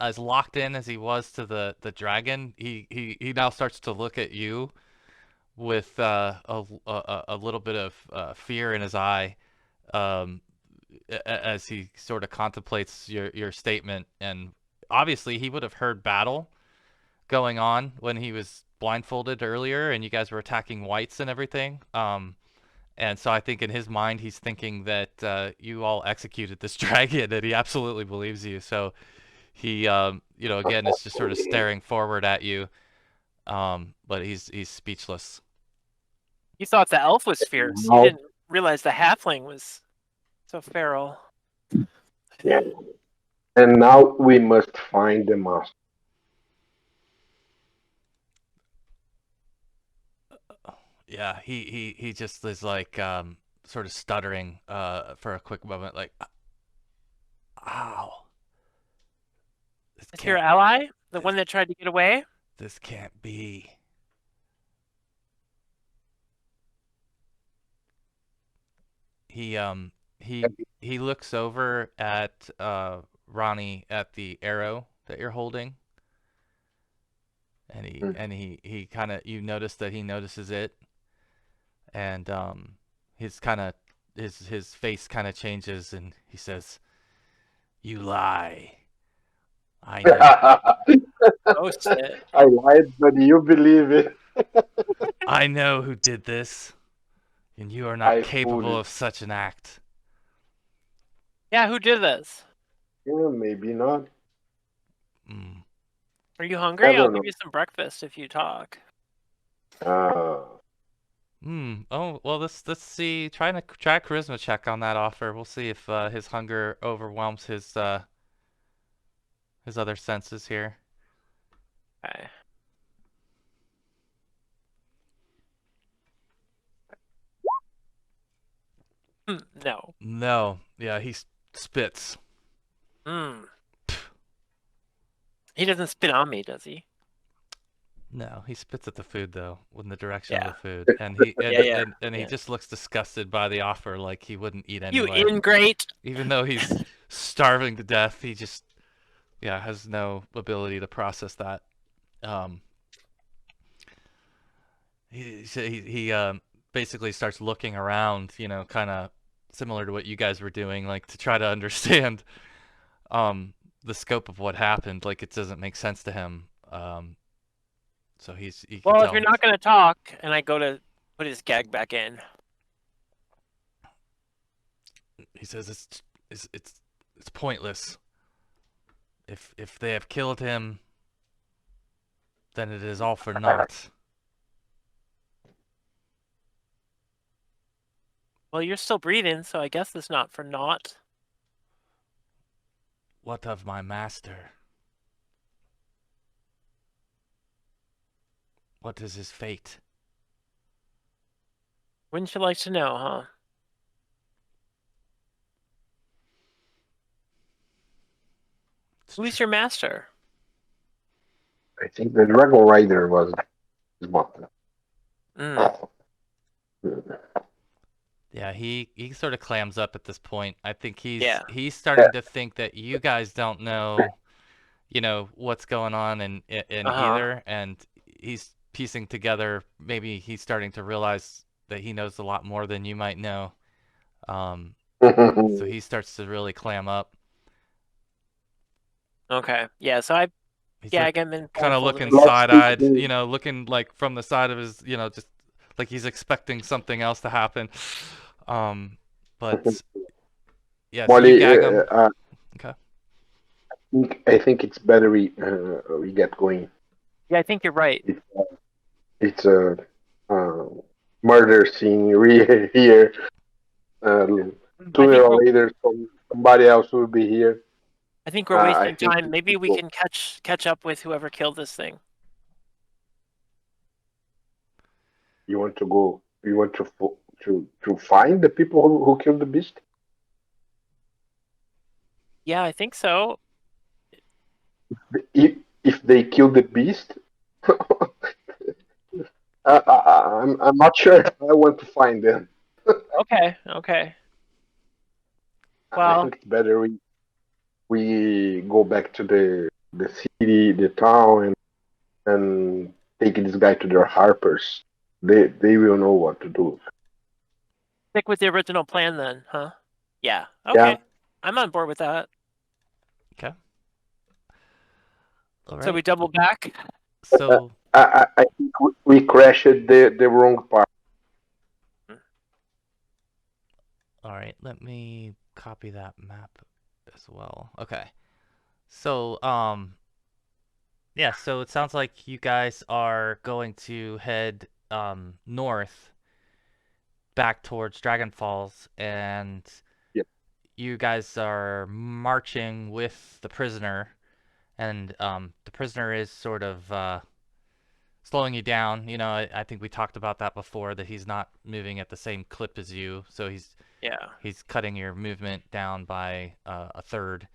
as locked in as he was to the dragon, he now starts to look at you with a little bit of fear in his eye, um, as he sort of contemplates your statement. And obviously, he would have heard battle going on when he was blindfolded earlier, and you guys were attacking whites and everything. And so I think in his mind, he's thinking that you all executed this dragon, and he absolutely believes you. So he again is just sort of staring forward at you, but he's speechless. You thought the elf was fierce. You Now, didn't realize the halfling was so feral. yeah. And now we must find the master. Yeah, he just is like sort of stuttering for a quick moment, like, ow, this Is your can't ally the this, one that tried to get away? this can't be. He um he looks over at Ronnie at the arrow that you're holding, and he kind of, you notice that he notices it, and his kind of his face kind of changes, and he says, "You lie. I know. Oh shit. I lied, but you believe it. I know who did this, and you are not I fooled capable you. of such an act." Yeah, who did this? Yeah, maybe not. Mm. Are you hungry? Never I'll know. give you some breakfast if you talk. Uh, Oh, well, let's see. Try a charisma check on that offer. We'll see if his hunger overwhelms his other senses here. Okay. No. No. Yeah, he spits. Hmm. He doesn't spit on me, does he? No, he spits at the food though, in the direction of Yeah. the food, and he Yeah, yeah. and he Yeah. just looks disgusted by the offer, like he wouldn't eat You anyway. ingrate. Even though he's starving to death, he just, yeah, has no ability to process that. Um, he basically starts looking around, kind of similar to what you guys were doing, like to try to understand um the scope of what happened. Like it doesn't make sense to him. So you can Well, if tell you're not gonna talk, and I go to put his gag back in. he says it's pointless. If they have killed him, then it is all for naught. Well, you're still breathing, so I guess it's not for naught. What of my master? What is his fate? Wouldn't you like to know, huh? Who's your master? I think the Dragon Rider was his master. Mm. Yeah, he sort of clams up at this point. I think Yeah. he's starting to think that you guys don't know, what's going on in Uh-huh. either, and he's piecing together. Maybe he's starting to realize that he knows a lot more than you might know. So he starts to really clam up. Okay. Yeah, so I He's like gag him and kind of blindfold him looking again. side-eyed, looking like from the side of his, just like he's expecting something else to happen. But yeah, so you Molly, gag him. Okay. I think it's better we get going. Yeah, I think you're right. It's a uh, murder scene here. I Sooner think or we're later, somebody else will be here. I think we're I wasting think time. Maybe we can catch up with whoever killed this thing. you want to go. You want to find the people who killed the beast. Yeah, I think so. If they killed the beast, I'm not sure I want to find them. Okay, okay. I Well, think it's better we go back to the city, the town, and take this guy to their harpers. They will know what to do. stick with the original plan then, huh? Yeah. Yeah. Okay. I'm on board with that. Okay. All So we right. double back. So I think we crashed the wrong part. all right, let me copy that map as well. Okay. So, yeah, so it sounds like you guys are going to head north back towards Dragon Falls, and Yeah. you guys are marching with the prisoner, and the prisoner is sort of slowing you down. You know, I think we talked about that before, that he's not moving at the same clip as you, so Yeah. he's cutting your movement down by a third.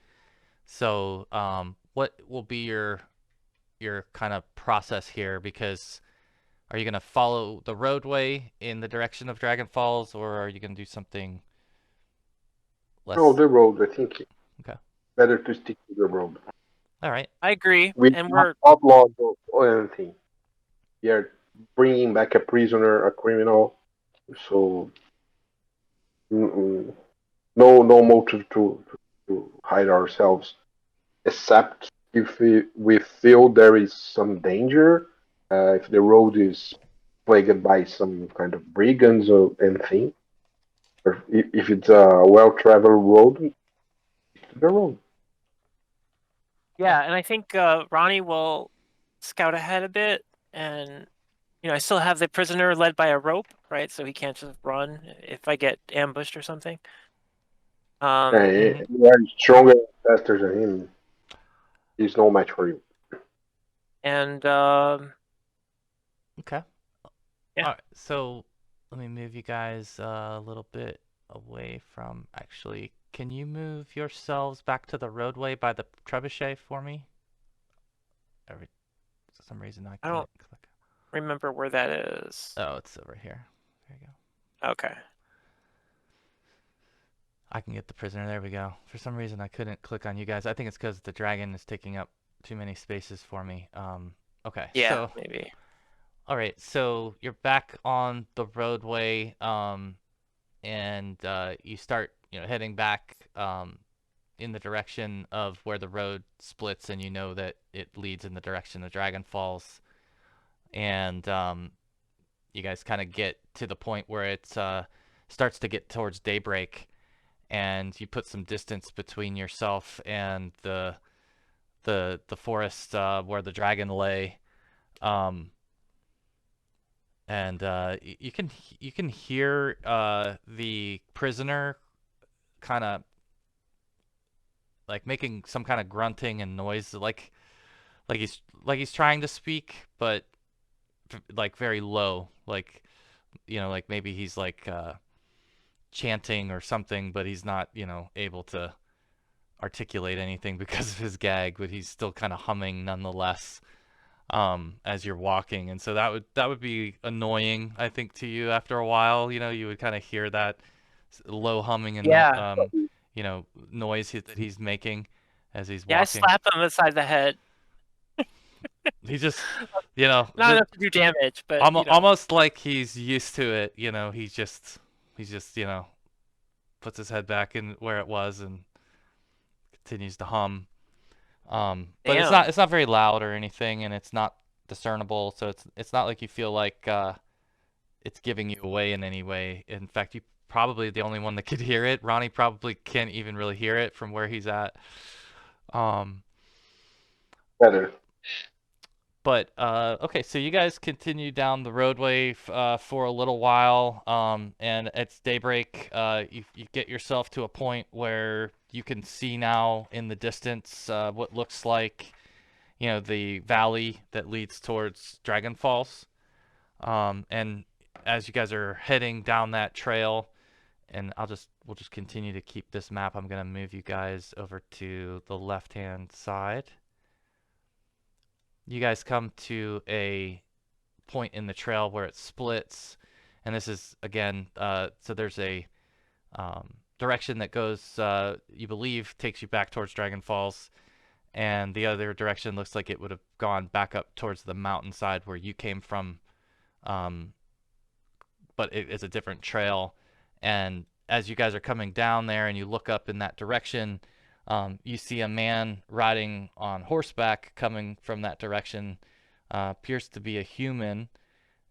So, what will be your kind of process here? Because are you going to follow the roadway in the direction of Dragon Falls, or are you going to do something No, less? the road. I think Okay. better to stick to the road. All right. I agree. We And not we're outlaws or anything. We are bringing back a prisoner, a criminal. So no motive to hide ourselves, except if we feel there is some danger. If the road is plagued by some kind of brigands or anything, or if it's a well-traveled road, the road. yeah, and I think Ronnie will scout ahead a bit, and I still have the prisoner led by a rope, right? So he can't just run if I get ambushed or something. Mm-hmm. You are stronger and faster than him. He's no match for you. And Okay. yeah, All right. So let me move you guys a little bit away from. Actually, can you move yourselves back to the roadway by the trebuchet for me? For some reason I I can't don't click. remember where that is. Oh, it's over here. There you go. Okay. I can get the prisoner. There we go. For some reason, I couldn't click on you guys. I think it's because the dragon is taking up too many spaces for me. Okay, Yeah, so, maybe. all right, so you're back on the roadway, and you start, heading back in the direction of where the road splits, and you know that it leads in the direction of Dragon Falls. And you guys kind of get to the point where it starts to get towards daybreak, and you put some distance between yourself and the forest where the dragon lay, um, and you can hear the prisoner kind of like making some kind of grunting and noise, like he's trying to speak, but like very low, like like maybe he's like chanting or something, but he's not able to articulate anything because of his gag, but he's still kind of humming nonetheless as you're walking. And so that would be annoying, I think, to you after a while. You would kind of hear that low humming and Yeah. noise that he's making as he's Yeah, I walking. slap him beside the head. He just you know Not the, enough to do damage, but almost like he's used to it. He's just puts his head back in where it was and continues to hum. But it's not damn. it's not very loud or anything, and it's not discernible, so it's not like you feel like it's giving you away in any way. In fact, you probably the only one that could hear it. Ronnie probably can't even really hear it from where he's at. Um, Better. but okay, so you guys continue down the roadway for a little while, and it's daybreak. You get yourself to a point where you can see now in the distance what looks like the valley that leads towards Dragon Falls. And as you guys are heading down that trail, and we'll just continue to keep this map. I'm gonna move you guys over to the left-hand side. You guys come to a point in the trail where it splits, and this is again, so there's a direction that goes, you believe, takes you back towards Dragon Falls, and the other direction looks like it would have gone back up towards the mountainside where you came from, um, but it is a different trail. And as you guys are coming down there and you look up in that direction, you see a man riding on horseback coming from that direction. Appears to be a human,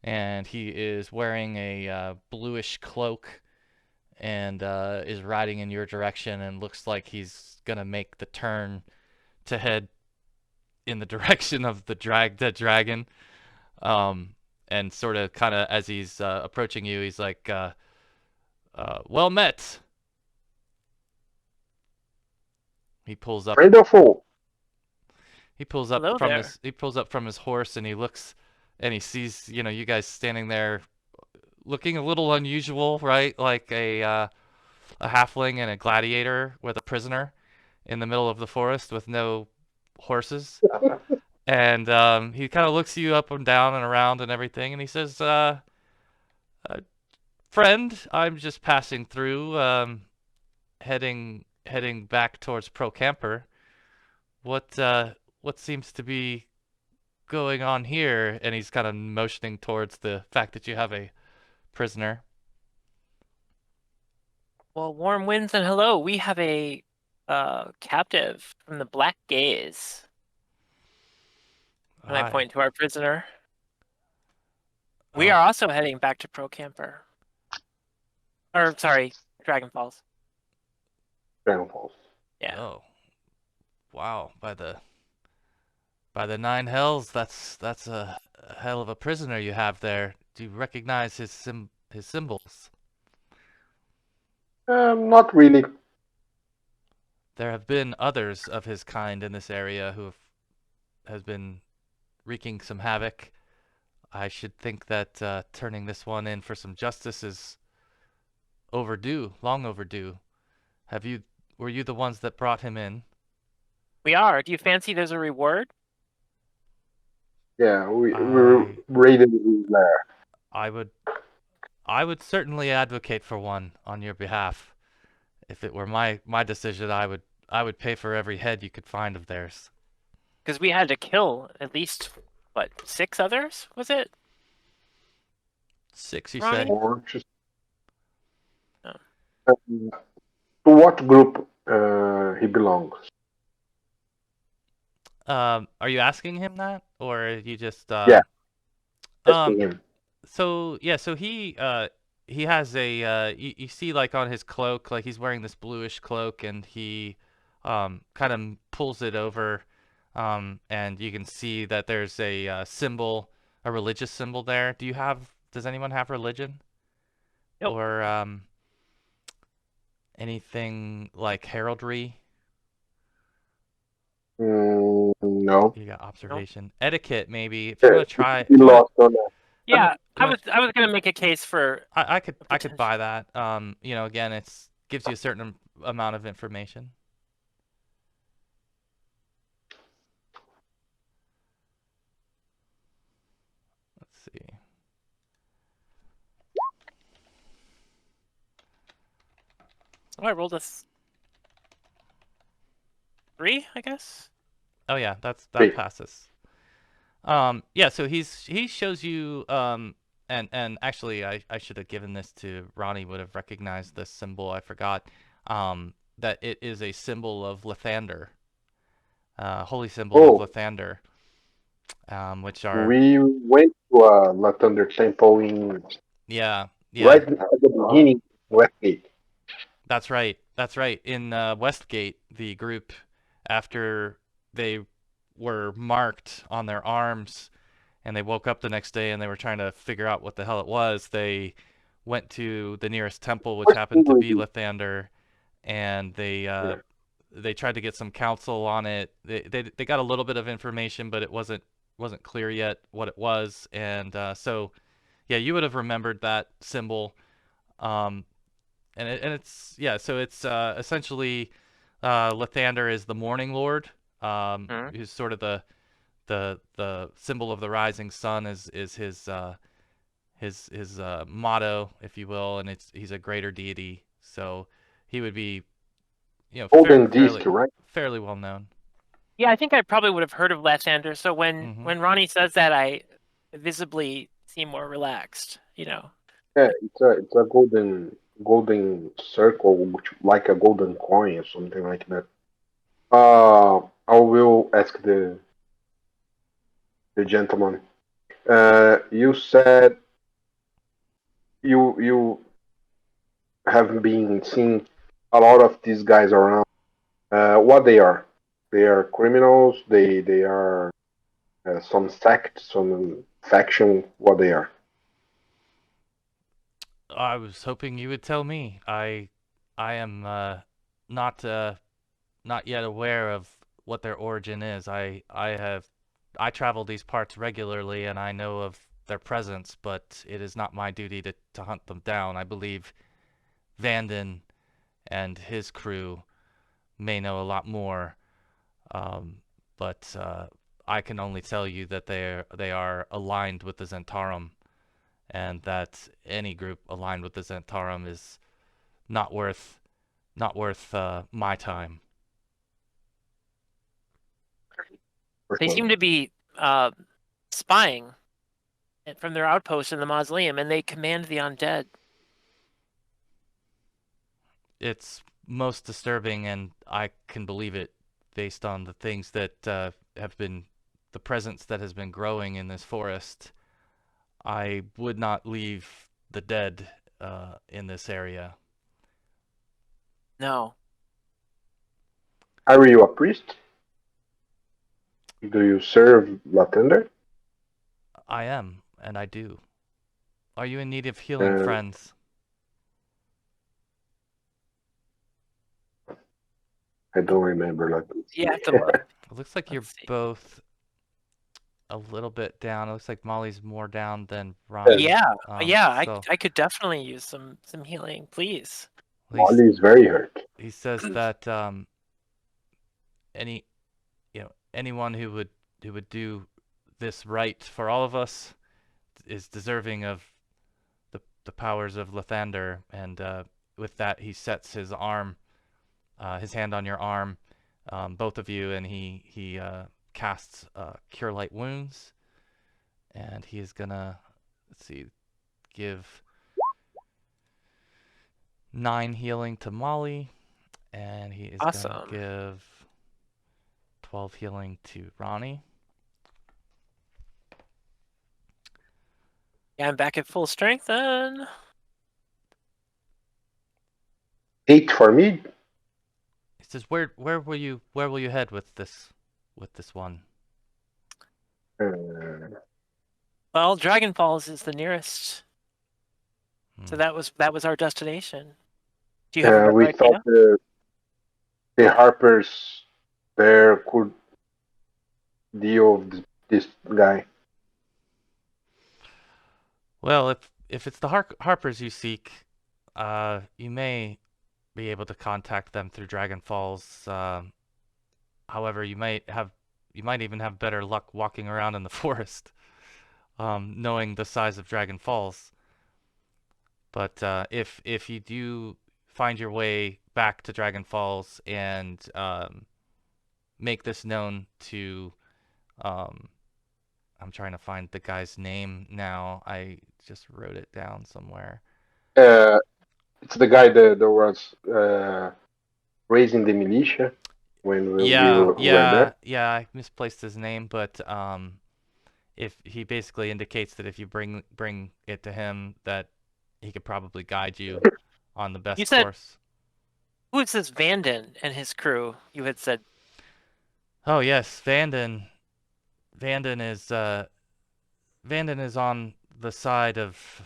and he is wearing a bluish cloak and is riding in your direction and looks like he's gonna make the turn to head in the direction of the dead dragon. And sort of kind of as he's approaching you, he's like, well met. He pulls up. Friend or foe? He pulls up Hello from there. his horse, and he looks and he sees you guys standing there, looking a little unusual, right? Like a halfling and a gladiator with a prisoner in the middle of the forest with no horses. And he kind of looks you up and down and around and everything, and he says, "Friend, I'm just passing through, heading back towards Procampur. What seems to be going on here?" And he's kind of motioning towards the fact that you have a prisoner. Well, warm winds and hello. We have a captive from the Black Gaze. And I Hi. point to our prisoner. We Oh, are also heading back to Procampur. Or sorry, Dragon Falls. Dragon Falls. Yeah. Oh, wow! By the nine hells, that's a hell of a prisoner you have there. Do you recognize his symbols? Not really. There have been others of his kind in this area who has been wreaking some havoc. I should think that turning this one in for some justice is overdue, long overdue. Were you the ones that brought him in? We are. Do you fancy there's a reward? Yeah, we I raided his lair. I would certainly advocate for one on your behalf. If it were my decision, I would pay for every head you could find of theirs. Because we had to kill at least, what, 6 others, was it? 6, you Ronnie? say? Or just, Oh. to what group he belongs? Are you asking him that, or you just Yeah, um? asking him. So yeah, so he has a you see like on his cloak, like he's wearing this bluish cloak, and he kind of pulls it over, and you can see that there's a symbol, a religious symbol there. Does anyone have religion Nope. or anything like heraldry? No. You got observation, etiquette, maybe. If you Yeah, want to try, he if you want to, lost on that. Yeah, you I want was gonna make a case for I could potential. buy that. Again, it's gives you a certain amount of information. Let's see. Oh, I rolled a 3, I guess. Oh yeah, that Three. passes. Yeah, so he shows you and actually I should have given this to Ronnie, would have recognized this symbol. I forgot that it is a symbol of Lathander. Holy symbol of Oh, Lathander. Which are we went to a Lathander temple in yeah, right yeah. at the beginning, Westgate. That's right. That's right. In Westgate, the group, after they were marked on their arms and they woke up the next day and they were trying to figure out what the hell it was, they went to the nearest temple, which What happened to symbol is be it? Lathander, and Yeah. they tried to get some counsel on it. They got a little bit of information, but it wasn't clear yet what it was, and so yeah, you would have remembered that symbol. Um, and it's yeah, so it's essentially Lathander is the Morning Lord, Mhm. who's sort of the symbol of the rising sun is his motto, if you will, and he's a greater deity, so he would be Golden disc, right? fairly well known. Yeah, I think I probably would have heard of Lathander. So Hmm. when Ronnie says that, I visibly seem more relaxed. Yeah, it's a golden circle, which, like a golden coin or something like that. I will ask the gentleman. You said you have been seeing a lot of these guys around. What they are? They are criminals. They are some sect, some faction. What they are? I was hoping you would tell me. I am not not yet aware of what their origin is. I travel these parts regularly and I know of their presence, but it is not my duty to hunt them down. I believe Vanden and his crew may know a lot more, but I can only tell you that they are aligned with the Zentarum, and that any group aligned with the Zentarum is not worth my time. They seem to be spying from their outpost in the mausoleum, and they command the undead. It's most disturbing, and I can believe it based on the things that have been the presence that has been growing in this forest. I would not leave the dead in this area. No. Are you a priest? Do you serve Latender? I am, and I do. Are you in need of healing, friends? I don't remember. Like, You have to look. It looks like you're both a little bit down. It looks like Molly's more down than Ronnie. Yeah, So I could definitely use some healing, please. Molly is very hurt. he says that anyone who would do this right for all of us is deserving of the powers of Lathander, and with that he sets his arm, his hand on your arm, both of you, and he casts Cure Light Wounds, and he is gonna, let's see, give 9 healing to Molly, and he is gonna give 12 healing to Ronnie. Yeah, I'm back at full strength then. 8 for me. He says, where will you head with this one? Well, Dragon Falls is the nearest. So that was our destination. Do you have a better we idea? thought the Harpers there could deal with this guy. Well, if it's the Harpers you seek, you may be able to contact them through Dragon Falls. However, you might even have better luck walking around in the forest, knowing the size of Dragon Falls. But if you do find your way back to Dragon Falls and make this known to, I'm trying to find the guy's name now. I just wrote it down somewhere. It's the guy that was raising the militia when we were there. Yeah, I misplaced his name, but if he basically indicates that if you bring it to him, that he could probably guide you on the best course. Who is this Vanden and his crew? You had said. Oh yes, Vanden is on the side of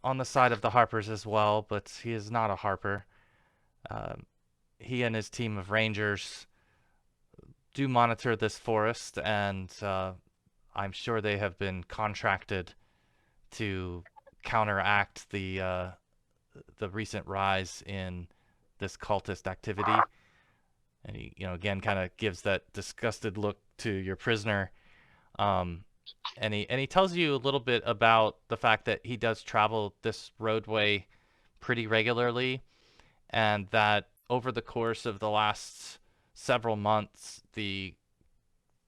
the Harpers as well, but he is not a Harper. He and his team of rangers do monitor this forest, and I'm sure they have been contracted to counteract the recent rise in this cultist activity. And he, again, kind of gives that disgusted look to your prisoner. And he tells you a little bit about the fact that he does travel this roadway pretty regularly, and that over the course of the last several months, the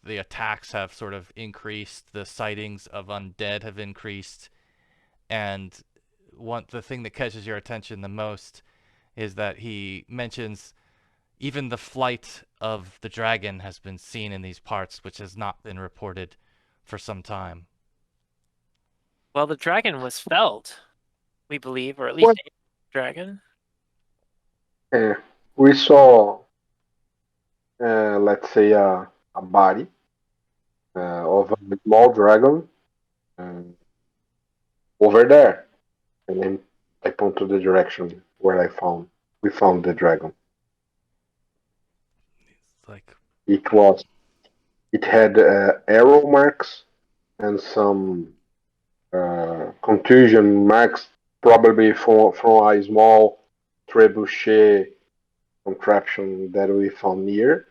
attacks have sort of increased, the sightings of undead have increased, and the thing that catches your attention the most is that he mentions even the flight of the dragon has been seen in these parts, which has not been reported for some time. Well, the dragon was felled, we believe, or at least a dragon. We saw let's say a body of a small dragon uh, over there, and then I point to the direction where we found the dragon. It's like, It was it had arrow marks and some contusion marks, probably from a small trebuchet contraption that we found near.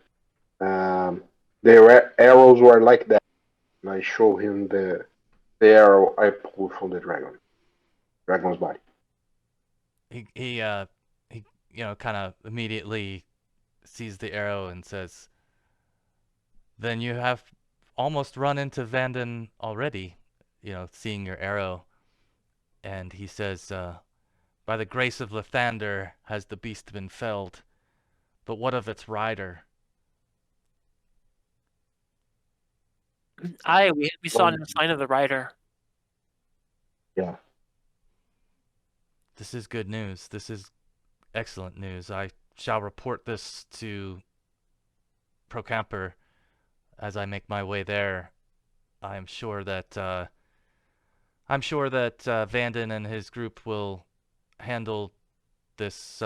Um, the arrows were like that, and I show him the arrow I pulled from the dragon's body. he kind of immediately sees the arrow and says, "Then you have almost run into Vanden already, seeing your arrow." And he says, "By the grace of Lathander has the beast been felled, but what of its rider?" We saw no sign of the rider. Yeah. This is good news. This is excellent news. I shall report this to Procampur as I make my way there. I'm sure that Vanden and his group will handle this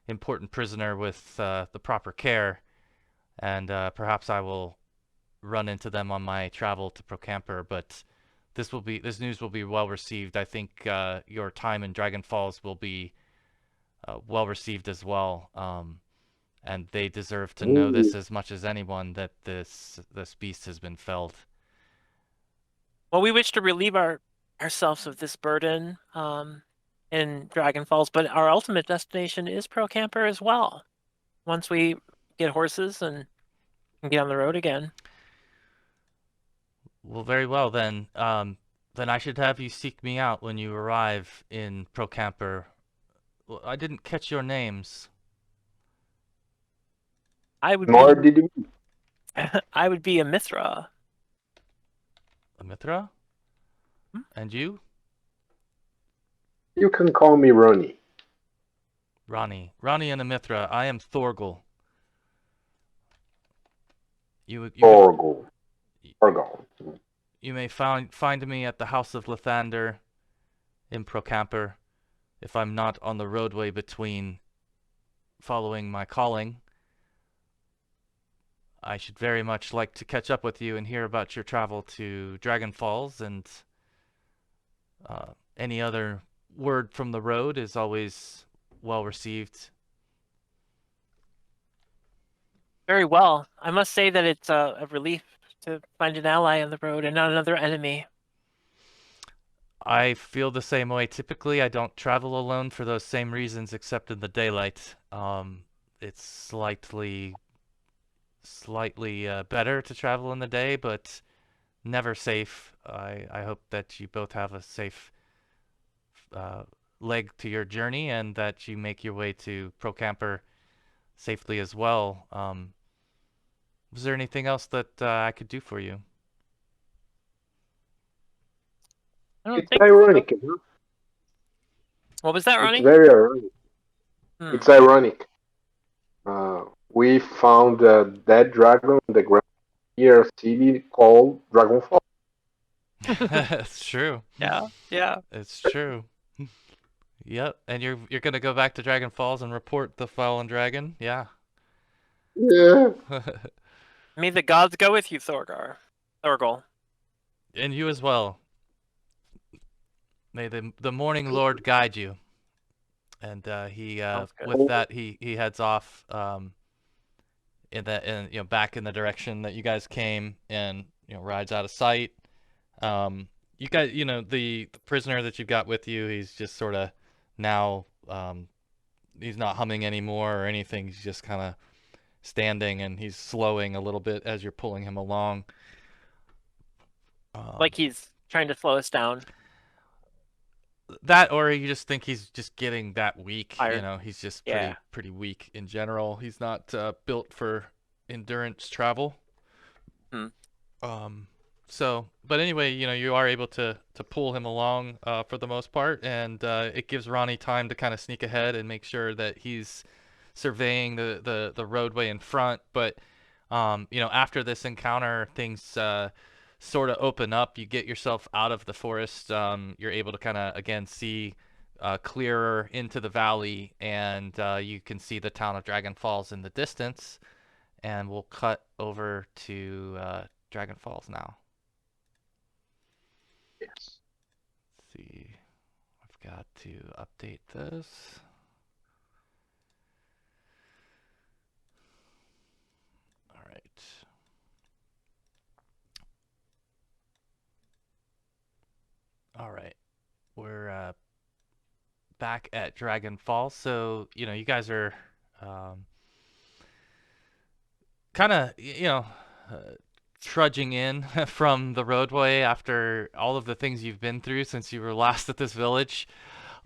important prisoner with the proper care, and perhaps I will run into them on my travel to Procampur. But this news will be well received. I think your time in Dragon Falls will be well received as well. And they deserve to know this as much as anyone, that this beast has been felled. Well, we wish to relieve ourselves of this burden in Dragon Falls, but our ultimate destination is Procampur as well. Once we get horses and get on the road again. Well, very well then. Then I should have you seek me out when you arrive in Procampur. Well, I didn't catch your names. Nor did you. I would be a Mithra. A Mithra? And you? You can call me Ronnie. Ronnie and a Mithra. I am Thorgal. Thorgal. You may find me at the House of Lathander in Procampur if I'm not on the roadway between following my calling. I should very much like to catch up with you and hear about your travel to Dragon Falls, and any other word from the road is always well received. Very well. I must say that it's a relief to find an ally on the road and not another enemy. I feel the same way. Typically, I don't travel alone for those same reasons, except in the daylight. It's slightly better to travel in the day, but never safe. I hope that you both have a safe leg to your journey, and that you make your way to Procampur safely as well. Was there anything else that I could do for you? It's ironic. So. What was that, Ronnie? It's very ironic. It's ironic. We found a dead dragon in the ground near a city called Dragon Falls. It's true. Yeah. It's true. Yep. And you're gonna go back to Dragon Falls and report the fallen dragon? Yeah. Yeah. May the gods go with you, Thorgal. And you as well. May the Morning Lord guide you. And with that he heads off back in the direction that you guys came, and rides out of sight. You guys, the prisoner that you've got with you, he's just sort of now he's not humming anymore or anything. He's just kind of standing, and he's slowing a little bit as you're pulling him along. Like he's trying to slow us down. That, or you just think he's just getting that weak. Tired. He's just pretty weak in general. He's not built for endurance travel. But anyway, you are able to pull him along for the most part, and it gives Ronnie time to kind of sneak ahead and make sure that he's surveying the roadway in front. But after this encounter, things sort of open up. You get yourself out of the forest. You're able to kind of again see clearer into the valley, and you can see the town of Dragon Falls in the distance. And we'll cut over to Dragon Falls now. Yes. Let's see, I've got to update this. All right. All right. We're back at Dragon Falls. So, you guys are kind of, trudging in from the roadway after all of the things you've been through since you were last at this village.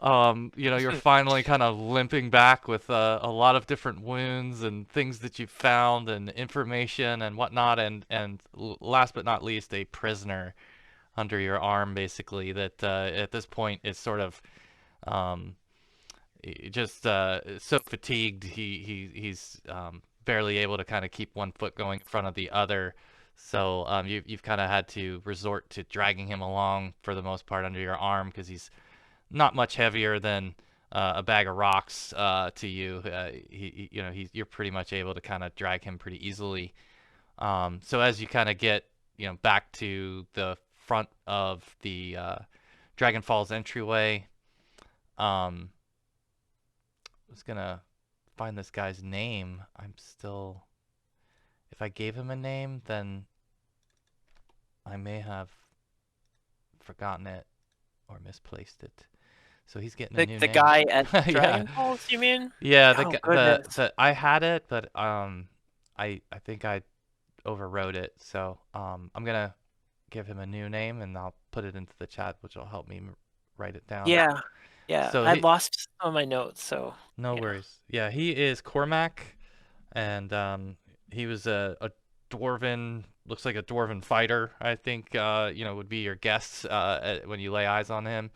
You're finally kind of limping back with a lot of different wounds and things that you've found and information and whatnot, and last but not least, a prisoner under your arm, basically, that at this point is sort of um, just so fatigued he's barely able to kind of keep one foot going in front of the other. So you've kind of had to resort to dragging him along for the most part under your arm because he's not much heavier than a bag of rocks to you. You're pretty much able to kind of drag him pretty easily. So as you kind of get back to the front of the Dragon Falls entryway, I was gonna find this guy's name. If I gave him a name, then I may have forgotten it or misplaced it. So he's getting a new The name. guy at Yeah. Dragon Falls, you mean? Yeah, Oh, goodness. I had it, but I think I overwrote it. So I'm gonna give him a new name, and I'll put it into the chat, which will help me write it down. Yeah. So I lost some of my notes, so no yeah. worries. Yeah, he is Cormac, and he was a dwarven, looks like a dwarven fighter, I think, would be your guess when you lay eyes on him.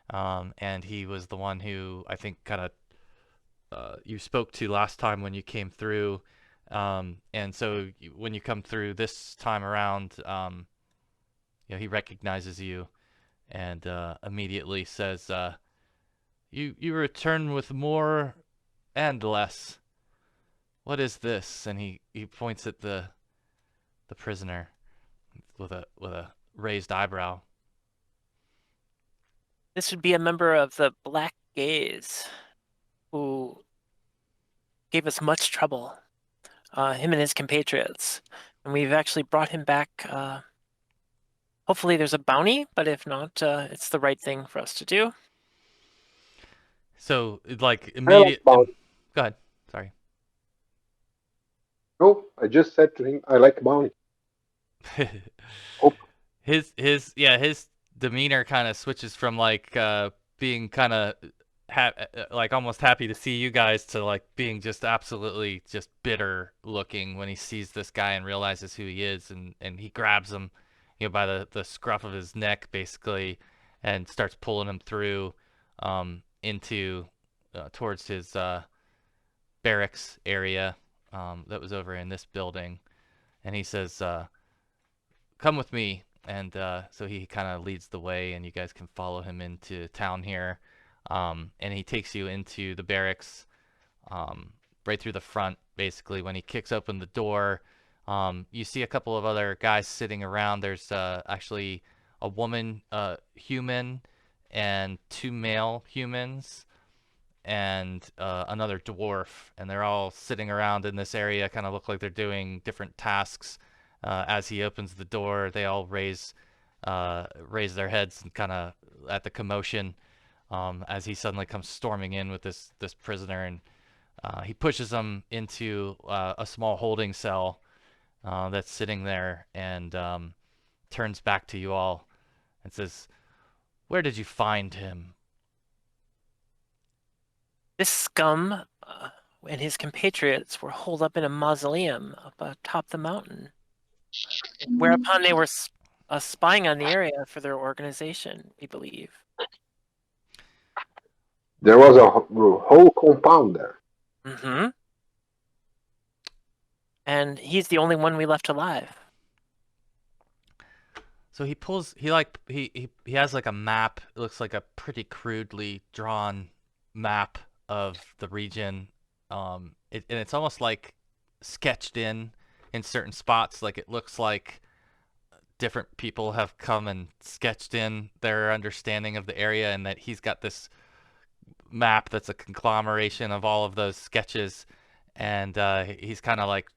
And he was the one who I think kind of you spoke to last time when you came through. And so when you come through this time around, he recognizes you and immediately says, you return with more and less. What is this? And he points at the prisoner with a raised eyebrow. This would be a member of the Black Gaze who gave us much trouble, him and his compatriots. And we've actually brought him back. Hopefully there's a bounty, but if not, it's the right thing for us to do. So, like, I like immediate. bounty. Go ahead. Sorry. No, I just said to him, I like bounty. Oh. His demeanor kind of switches from like being kind of like almost happy to see you guys to like being just absolutely just bitter looking when he sees this guy and realizes who he is, and he grabs him by the scruff of his neck basically and starts pulling him through into towards his barracks area that was over in this building, and he says, come with me. And so he kind of leads the way, and you guys can follow him into town here. And he takes you into the barracks right through the front, basically. When he kicks open the door, you see a couple of other guys sitting around. There's actually a woman human and 2 male humans and another dwarf. And they're all sitting around in this area, kind of look like they're doing different tasks. As he opens the door, they all raise their heads and kind of at the commotion as he suddenly comes storming in with this prisoner, and he pushes them into a small holding cell that's sitting there, and turns back to you all and says, "Where did you find him?" This scum and his compatriots were holed up in a mausoleum up atop the mountain. Whereupon they were spying on the area for their organization, we believe. There was a whole compound there. Mm-hmm. And he's the only one we left alive. So he has like a map. It looks like a pretty crudely drawn map of the region. And it's almost like sketched in certain spots. Like it looks like different people have come and sketched in their understanding of the area, and that he's got this map that's a conglomeration of all of those sketches, and he's kind of like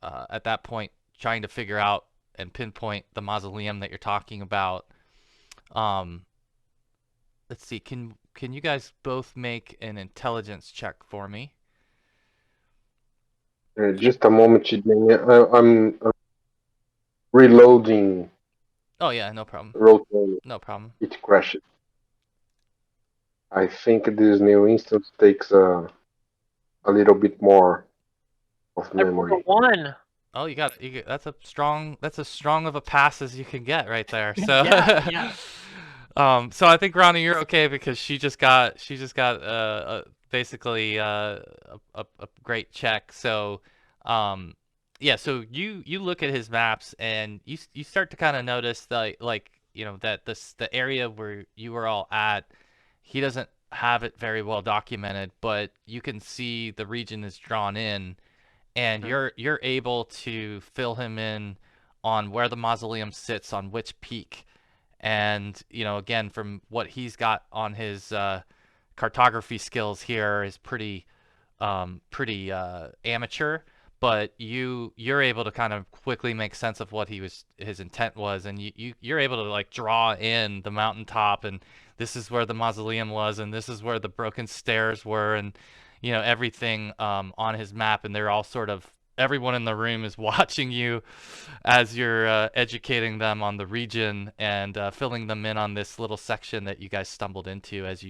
at that point trying to figure out and pinpoint the mausoleum that you're talking about. Um, let's see, can you guys both make an intelligence check for me? Yeah. Just a moment, Chidney. I'm reloading Oh yeah, no problem. roll. No problem. It crashes. I think this new instance takes a little bit more of I rolled a memory. 1. Oh, that's as strong of a pass as you can get right there. So Yeah. so I think Ronnie, you're okay because she just got basically a great check. So yeah, so you look at his maps and you start to kind of notice like you know that the area where you were all at, he doesn't have it very well documented, but you can see the region is drawn in, and Mhm. you're able to fill him in on where the mausoleum sits on which peak. And you know, again, from what he's got on his cartography skills here is pretty amateur, but you're able to kind of quickly make sense of what his intent was, and you're able to like draw in the mountaintop, and this is where the mausoleum was, and this is where the broken stairs were, and you know everything on his map, and they're all sort of everyone in the room is watching you as you're educating them on the region and filling them in on this little section that you guys stumbled into as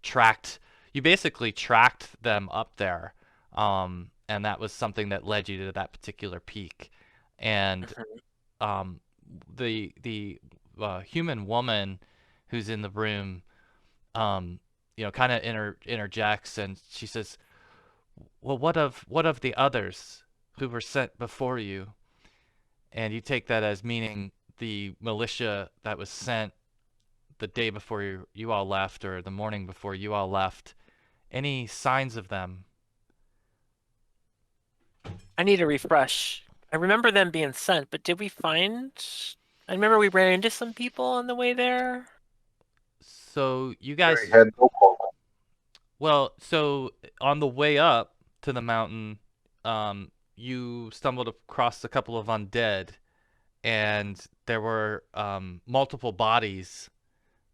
tracked you basically tracked them up there, and that was something that led you to that particular peak. And Mhm. um, the human woman who's in the room, um, you know, kind of interjects, and she says, "Well, what of the others who were sent before you?" And you take that as meaning the militia that was sent the day before you all left, or the morning before you all left. Any signs of them? I need a refresh. I remember them being sent, but did we find? I remember we ran into some people on the way there. So you I guys, had no contact. well, so on the way up to the mountain, you stumbled across a couple of undead, and there were multiple bodies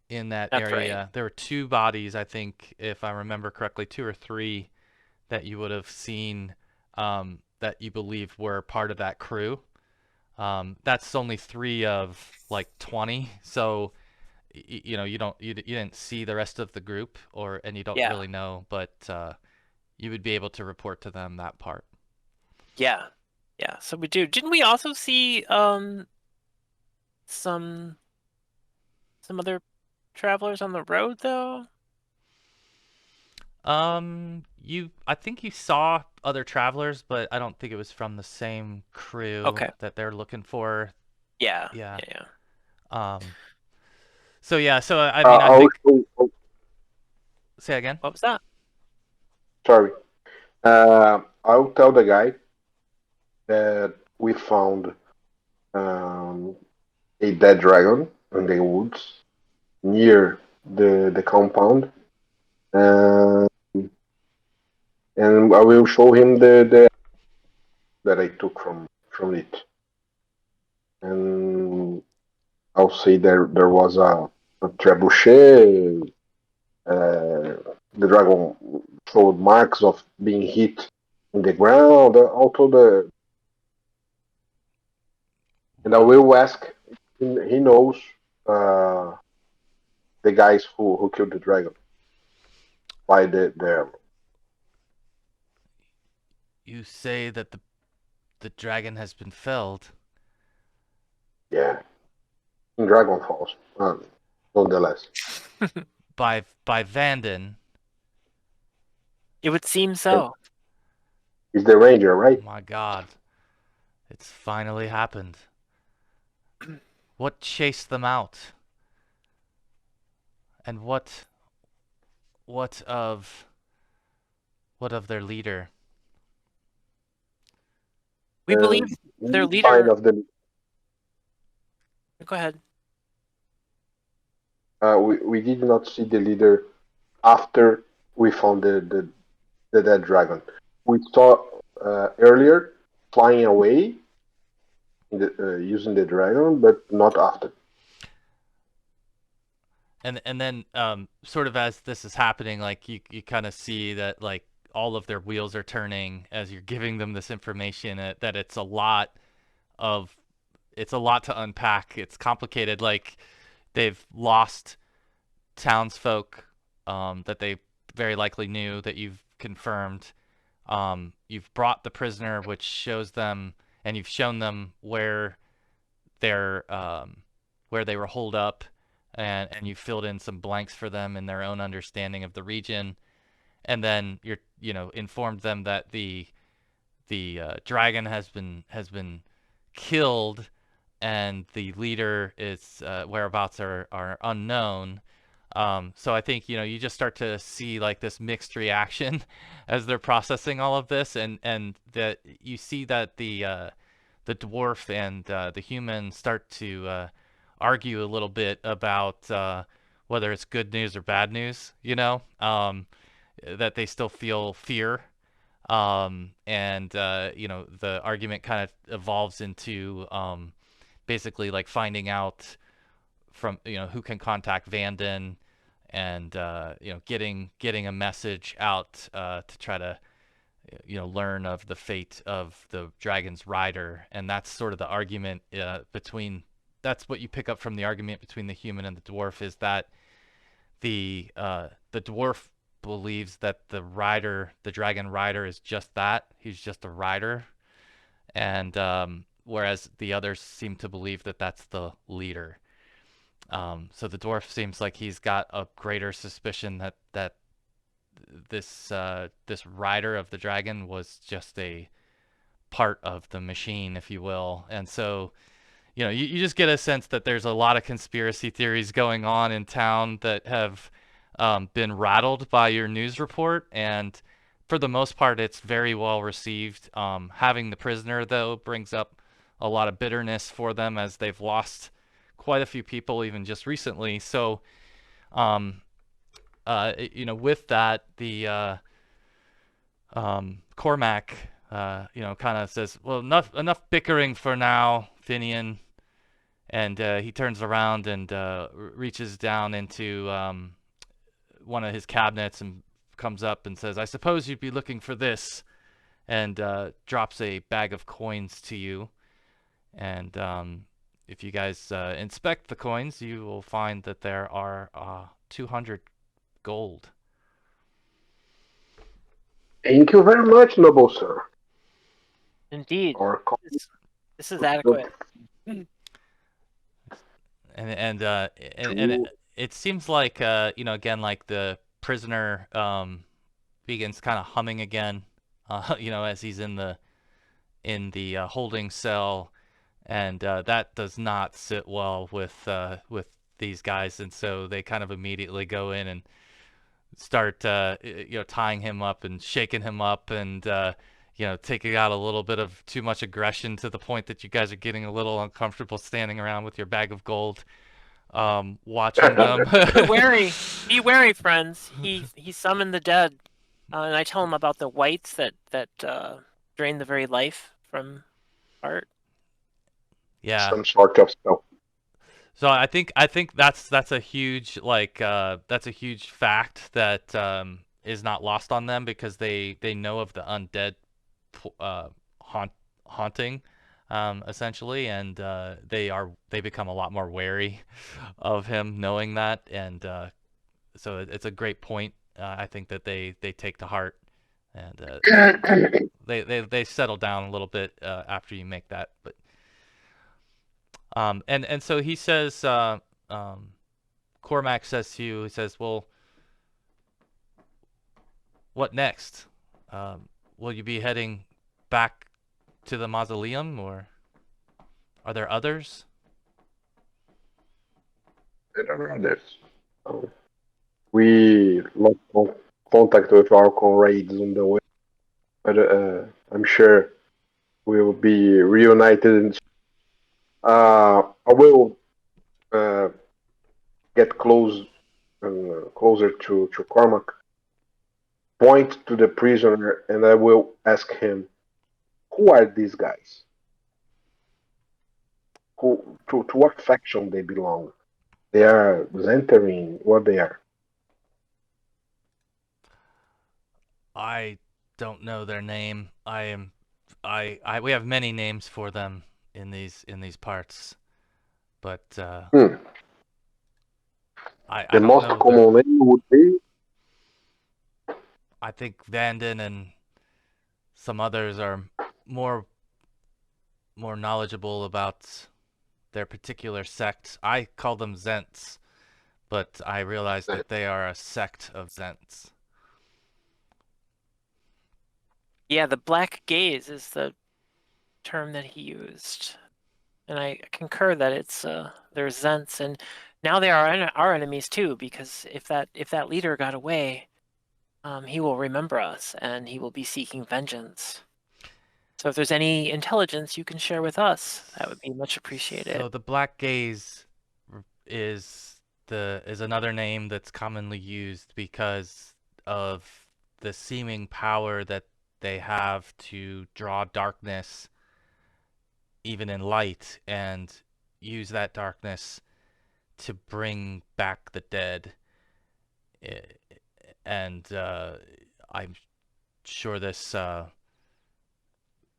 in that That's right. area. There were two bodies, I think, if I remember correctly, two or three that you would have seen that you believe were part of that crew. That's only three of like 20, so you know you didn't see the rest of the group, or and you don't Yeah. really know, but you would be able to report to them that part. Yeah. Yeah. So we do. Didn't we also see some other travelers on the road though? You I think you saw other travelers, but I don't think it was from the same crew Okay. that they're looking for. Yeah. Yeah. Yeah. Um. So yeah. So I Uh, mean, I I'll think show, oh, say again. What was that? sorry. I'll tell the guy that we found um, a dead dragon in the woods near the compound, uh, and I will show him the that I took from it, and I'll say there was a trebuchet. The dragon showed marks of being hit in the ground. Also and I will ask. He knows uh, the guys who killed the dragon by the You say that the dragon has been felled yeah in Dragon Falls. Nonetheless, by Vanden. It would seem and so. He's the ranger, right? My God, it's finally happened. What chased them out? And what of what of their leader? We believe their No sign leader. of the. Go ahead. We did not see the leader after we found the dead dragon. We saw earlier flying away using the dragon, but not after. And then sort of as this is happening, like you kind of see that like all of their wheels are turning as you're giving them this information, that of it's a lot to unpack. It's complicated. Like they've lost townsfolk that they very likely knew that you've confirmed. You've brought the prisoner, which shows them, and you've shown them they're where they were holed up, and you filled in some blanks for them in their own understanding of the region, and then you're informed them that the dragon has been killed, and the leader is whereabouts are unknown. So I think you just start to see like this mixed reaction as they're processing all of this, and that you see that the dwarf and the human start to argue a little bit about whether it's good news or bad news. That they still feel fear, and the argument kind of evolves into basically like finding out from who can contact Vanden, and getting a message out to try to learn of the fate of the dragon's rider. And that's sort of the argument between that's what you pick up from the argument between the human and the dwarf, is that the dwarf believes that the dragon rider is just that. He's just a rider. And whereas the others seem to believe that that's the leader. So the dwarf seems like he's got a greater suspicion that this rider of the dragon was just a part of the machine, if you will. And so you just get a sense that there's a lot of conspiracy theories going on in town that have been rattled by your news report, and for the most part, it's very well received. Having the prisoner, though, brings up a lot of bitterness for them, as they've lost quite a few people even just recently. So, with that, the Cormac, kind of says, "Well, enough bickering for now, Finian." And he turns around and reaches down into one of his cabinets and comes up and says, "I suppose you'd be looking for this," and drops a bag of coins to you. And if you guys inspect the coins, you will find that there are 200 gold. Thank you very much, noble sir. Indeed, Or this is adequate. And it seems like again, like the prisoner begins kind of humming again, as he's in the holding cell, and that does not sit well with these guys, and so they kind of immediately go in and start tying him up and shaking him up, and taking out a little bit of too much aggression, to the point that you guys are getting a little uncomfortable standing around with your bag of gold, watching them. Be wary, friends. He summoned the dead, and I tell him about the whites that drain the very life from art. Yeah. Some sort of spell. So I think that's a huge fact that is not lost on them, because they know of the undead haunting, essentially, and they become a lot more wary of him, knowing that. And so it's a great point, I think, that they take to heart, and they settle down a little bit after you make that. But and so he says, Cormac says to you, he says, "Well, what next? will you be heading back to the mausoleum, or are there others? There are others. So we lost contact with our comrades on the way, but I'm sure we will be reunited. I will uh, get closer to Cormac, point to the prisoner, and I will ask him, "Who are these guys? Who to what faction they belong? They are entering what they are." I don't know their name. I we have many names for them in these parts, but Hmm. I The don't most know their. common name would be I think Vanden and some others are more knowledgeable about their particular sect. I call them Zents, but I realize that they are a sect of Zents. Yeah, the black gaze is the term that he used, and I concur that it's they're Zents, and now they are our enemies too. Because if that leader got away, he will remember us, and he will be seeking vengeance. So if there's any intelligence you can share with us, that would be much appreciated. So the Black Gaze is is another name that's commonly used because of the seeming power that they have to draw darkness even in light and use that darkness to bring back the dead. And I'm sure this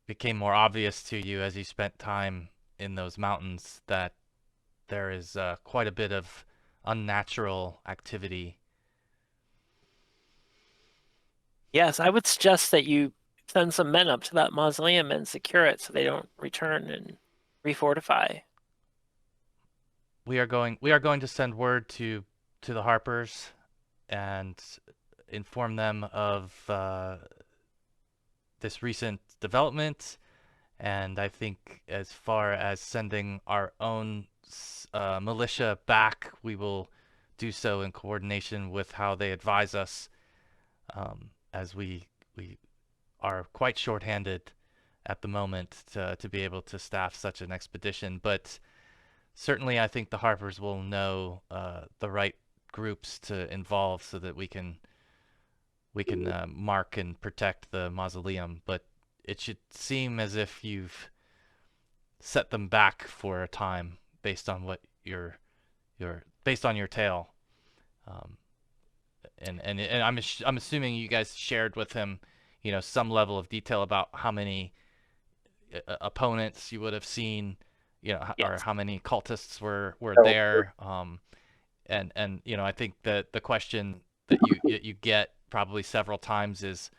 became more obvious to you as you spent time in those mountains that there is quite a bit of unnatural activity. Yes, I would suggest that you send some men up to that mausoleum and secure it so they don't return and refortify. We are going to send word to the Harpers and inform them of this recent development. And I think as far as sending our own militia back, we will do so in coordination with how they advise us, as we are quite shorthanded at the moment to be able to staff such an expedition. But certainly, I think the Harpers will know the right groups to involve so that we can mark and protect the mausoleum. But it should seem as if you've set them back for a time based on what your based on your tale. Um, and I'm assuming you guys shared with him, you know, some level of detail about how many opponents you would have seen, you know, or Yes. how many cultists were Oh, there. And you know, I think that the question that you get probably several times is,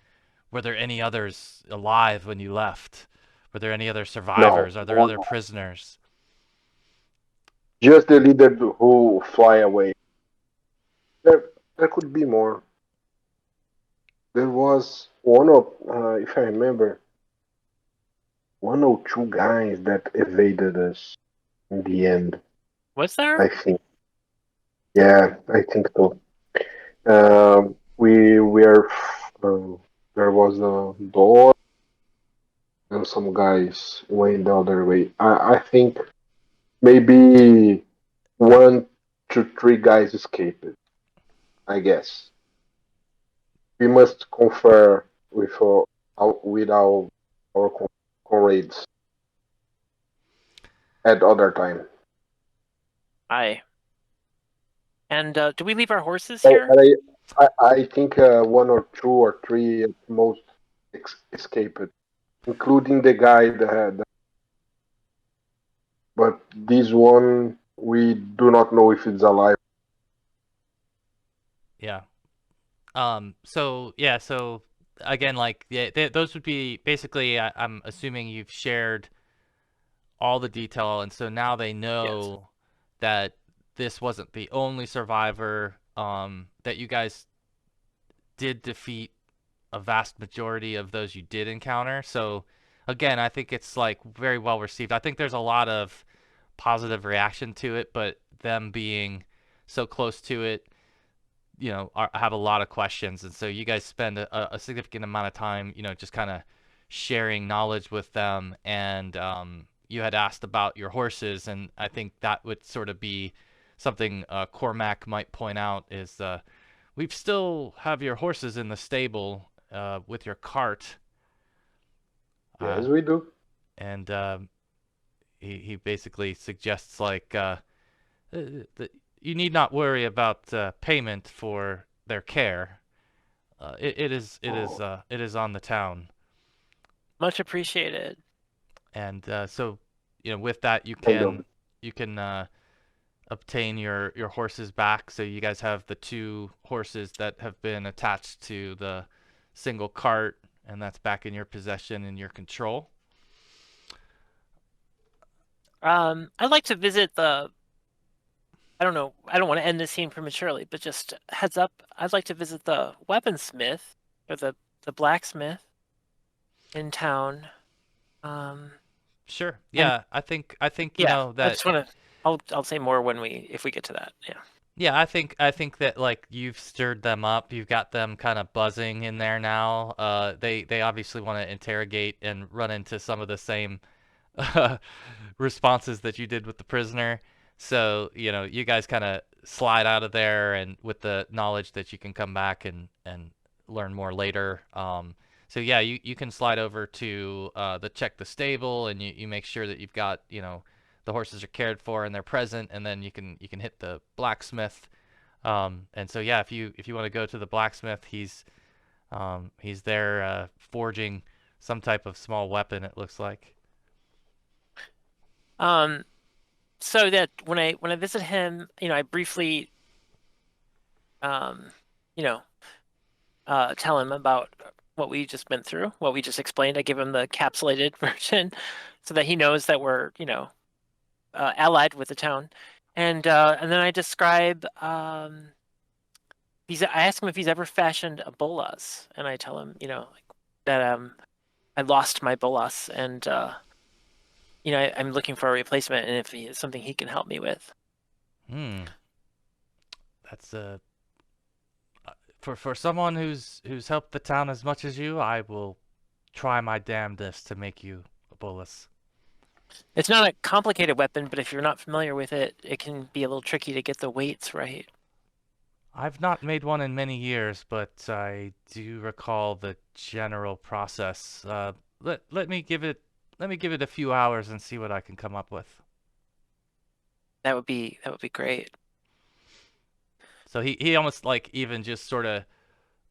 were there any others alive when you left? Were there any other no, survivors? Are there no, other no. prisoners? Just the leader who fly away. There could be more. There was one of, if I remember, one or two guys that evaded us in the end. Was there? I think. Yeah, I think so. We are. There was a door, and some guys went the other way. I think maybe one to three guys escaped. I guess we must confer with our comrades at other time. Aye. And do we leave our horses Oh, here? but I think one or two or three at most escaped, including the guy that had. But this one, we do not know if it's alive. Yeah. So yeah. So again, like yeah, those would be basically. I'm assuming you've shared all the detail, and so now they Yes. know that this wasn't the only survivor. That you guys did defeat a vast majority of those you did encounter. So again, I think it's like very well received. I think there's a lot of positive reaction to it, but them being so close to it, have a lot of questions, and so you guys spend a significant amount of time, just kind of sharing knowledge with them. And you had asked about your horses, and I think that would sort of be something Cormac might point out is we still have your horses in the stable with your cart, Yes, we do. and he basically suggests like that you need not worry about payment for their care. It is on the town, Much appreciated. and so with that Kind of. you can obtain your horses back. So you guys have the two horses that have been attached to the single cart, and that's back in your possession and your control. I'd like to visit the. I don't know. I don't want to end this scene prematurely, but just heads up. I'd like to visit the weaponsmith or the blacksmith in town. Sure. And Yeah, I think you yeah, know I that. just want to. I'll say more when if we get to that. Yeah. Yeah, I think that like you've stirred them up. You've got them kind of buzzing in there now. They obviously want to interrogate and run into some of the same responses that you did with the prisoner. So, you guys kind of slide out of there, and with the knowledge that you can come back and learn more later. So yeah, you can slide over to check the stable, and you make sure that you've got, the horses are cared for and they're present, and then you can hit the blacksmith. And so yeah, if you want to go to the blacksmith, he's there forging some type of small weapon, it looks like. So that when I visit him, I briefly, you know, tell him about what we just been through, what we just explained. I give him the capsulated version, so that he knows that we're, allied with the town, and then I describe. I ask him if he's ever fashioned a bolas, and I tell him, like, that I lost my bolas, and I'm looking for a replacement, and if it's something he can help me with. Hmm. That's for someone who's helped the town as much as you, I will try my damnedest to make you a bolus. It's not a complicated weapon, but if you're not familiar with it, it can be a little tricky to get the weights right. I've not made one in many years, but I do recall the general process. Let me give it a few hours and see what I can come up with. That would be great. So he almost like even just sort of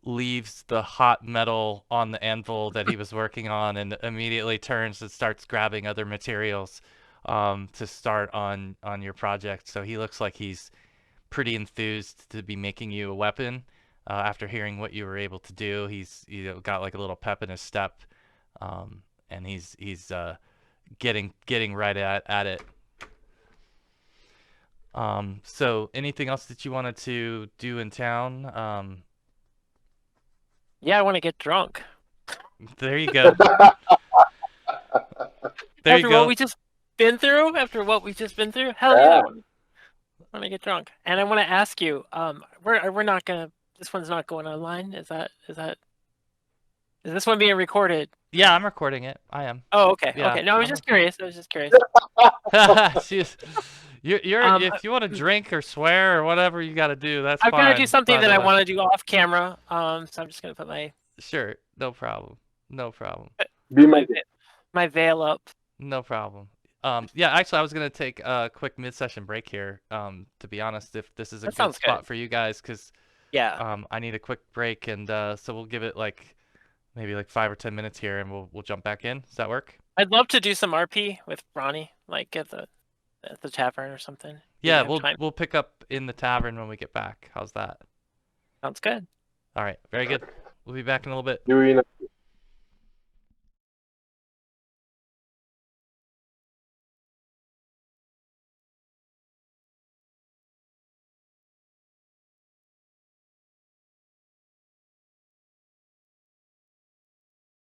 leaves the hot metal on the anvil that he was working on, and immediately turns and starts grabbing other materials to start on your project. So he looks like he's pretty enthused to be making you a weapon. After hearing what you were able to do, he's got like a little pep in his step, and he's getting right at it. So anything else that you wanted to do in town? Yeah, I want to get drunk. There you go. There you After go. what we just been through, hell yeah, I want to get drunk. And I want to ask you, we're not gonna. This one's not going online. Is this one being recorded? Yeah, I'm recording it. I am. Oh, okay. Yeah, Okay. No, I was I'm just curious. I was just curious. She's, you're if you want to drink or swear or whatever you got to do, that's I've fine. got to do something by that the I way. want to do off camera. So I'm just gonna put my Sure, no problem. No problem. Be my, my my veil up. No problem. Yeah, actually, I was gonna take a quick mid-session break here. To be honest, if this is a That good sounds spot good. for you guys, because Yeah. I need a quick break, and so we'll give it like maybe like 5 or 10 minutes here, and we'll jump back in. Does that work? I'd love to do some RP with Ronnie, like at the tavern or something. Do you Yeah, have time? we'll pick up in the tavern when we get back. How's that? Sounds good. All right, very good. We'll be back in a little bit. you in a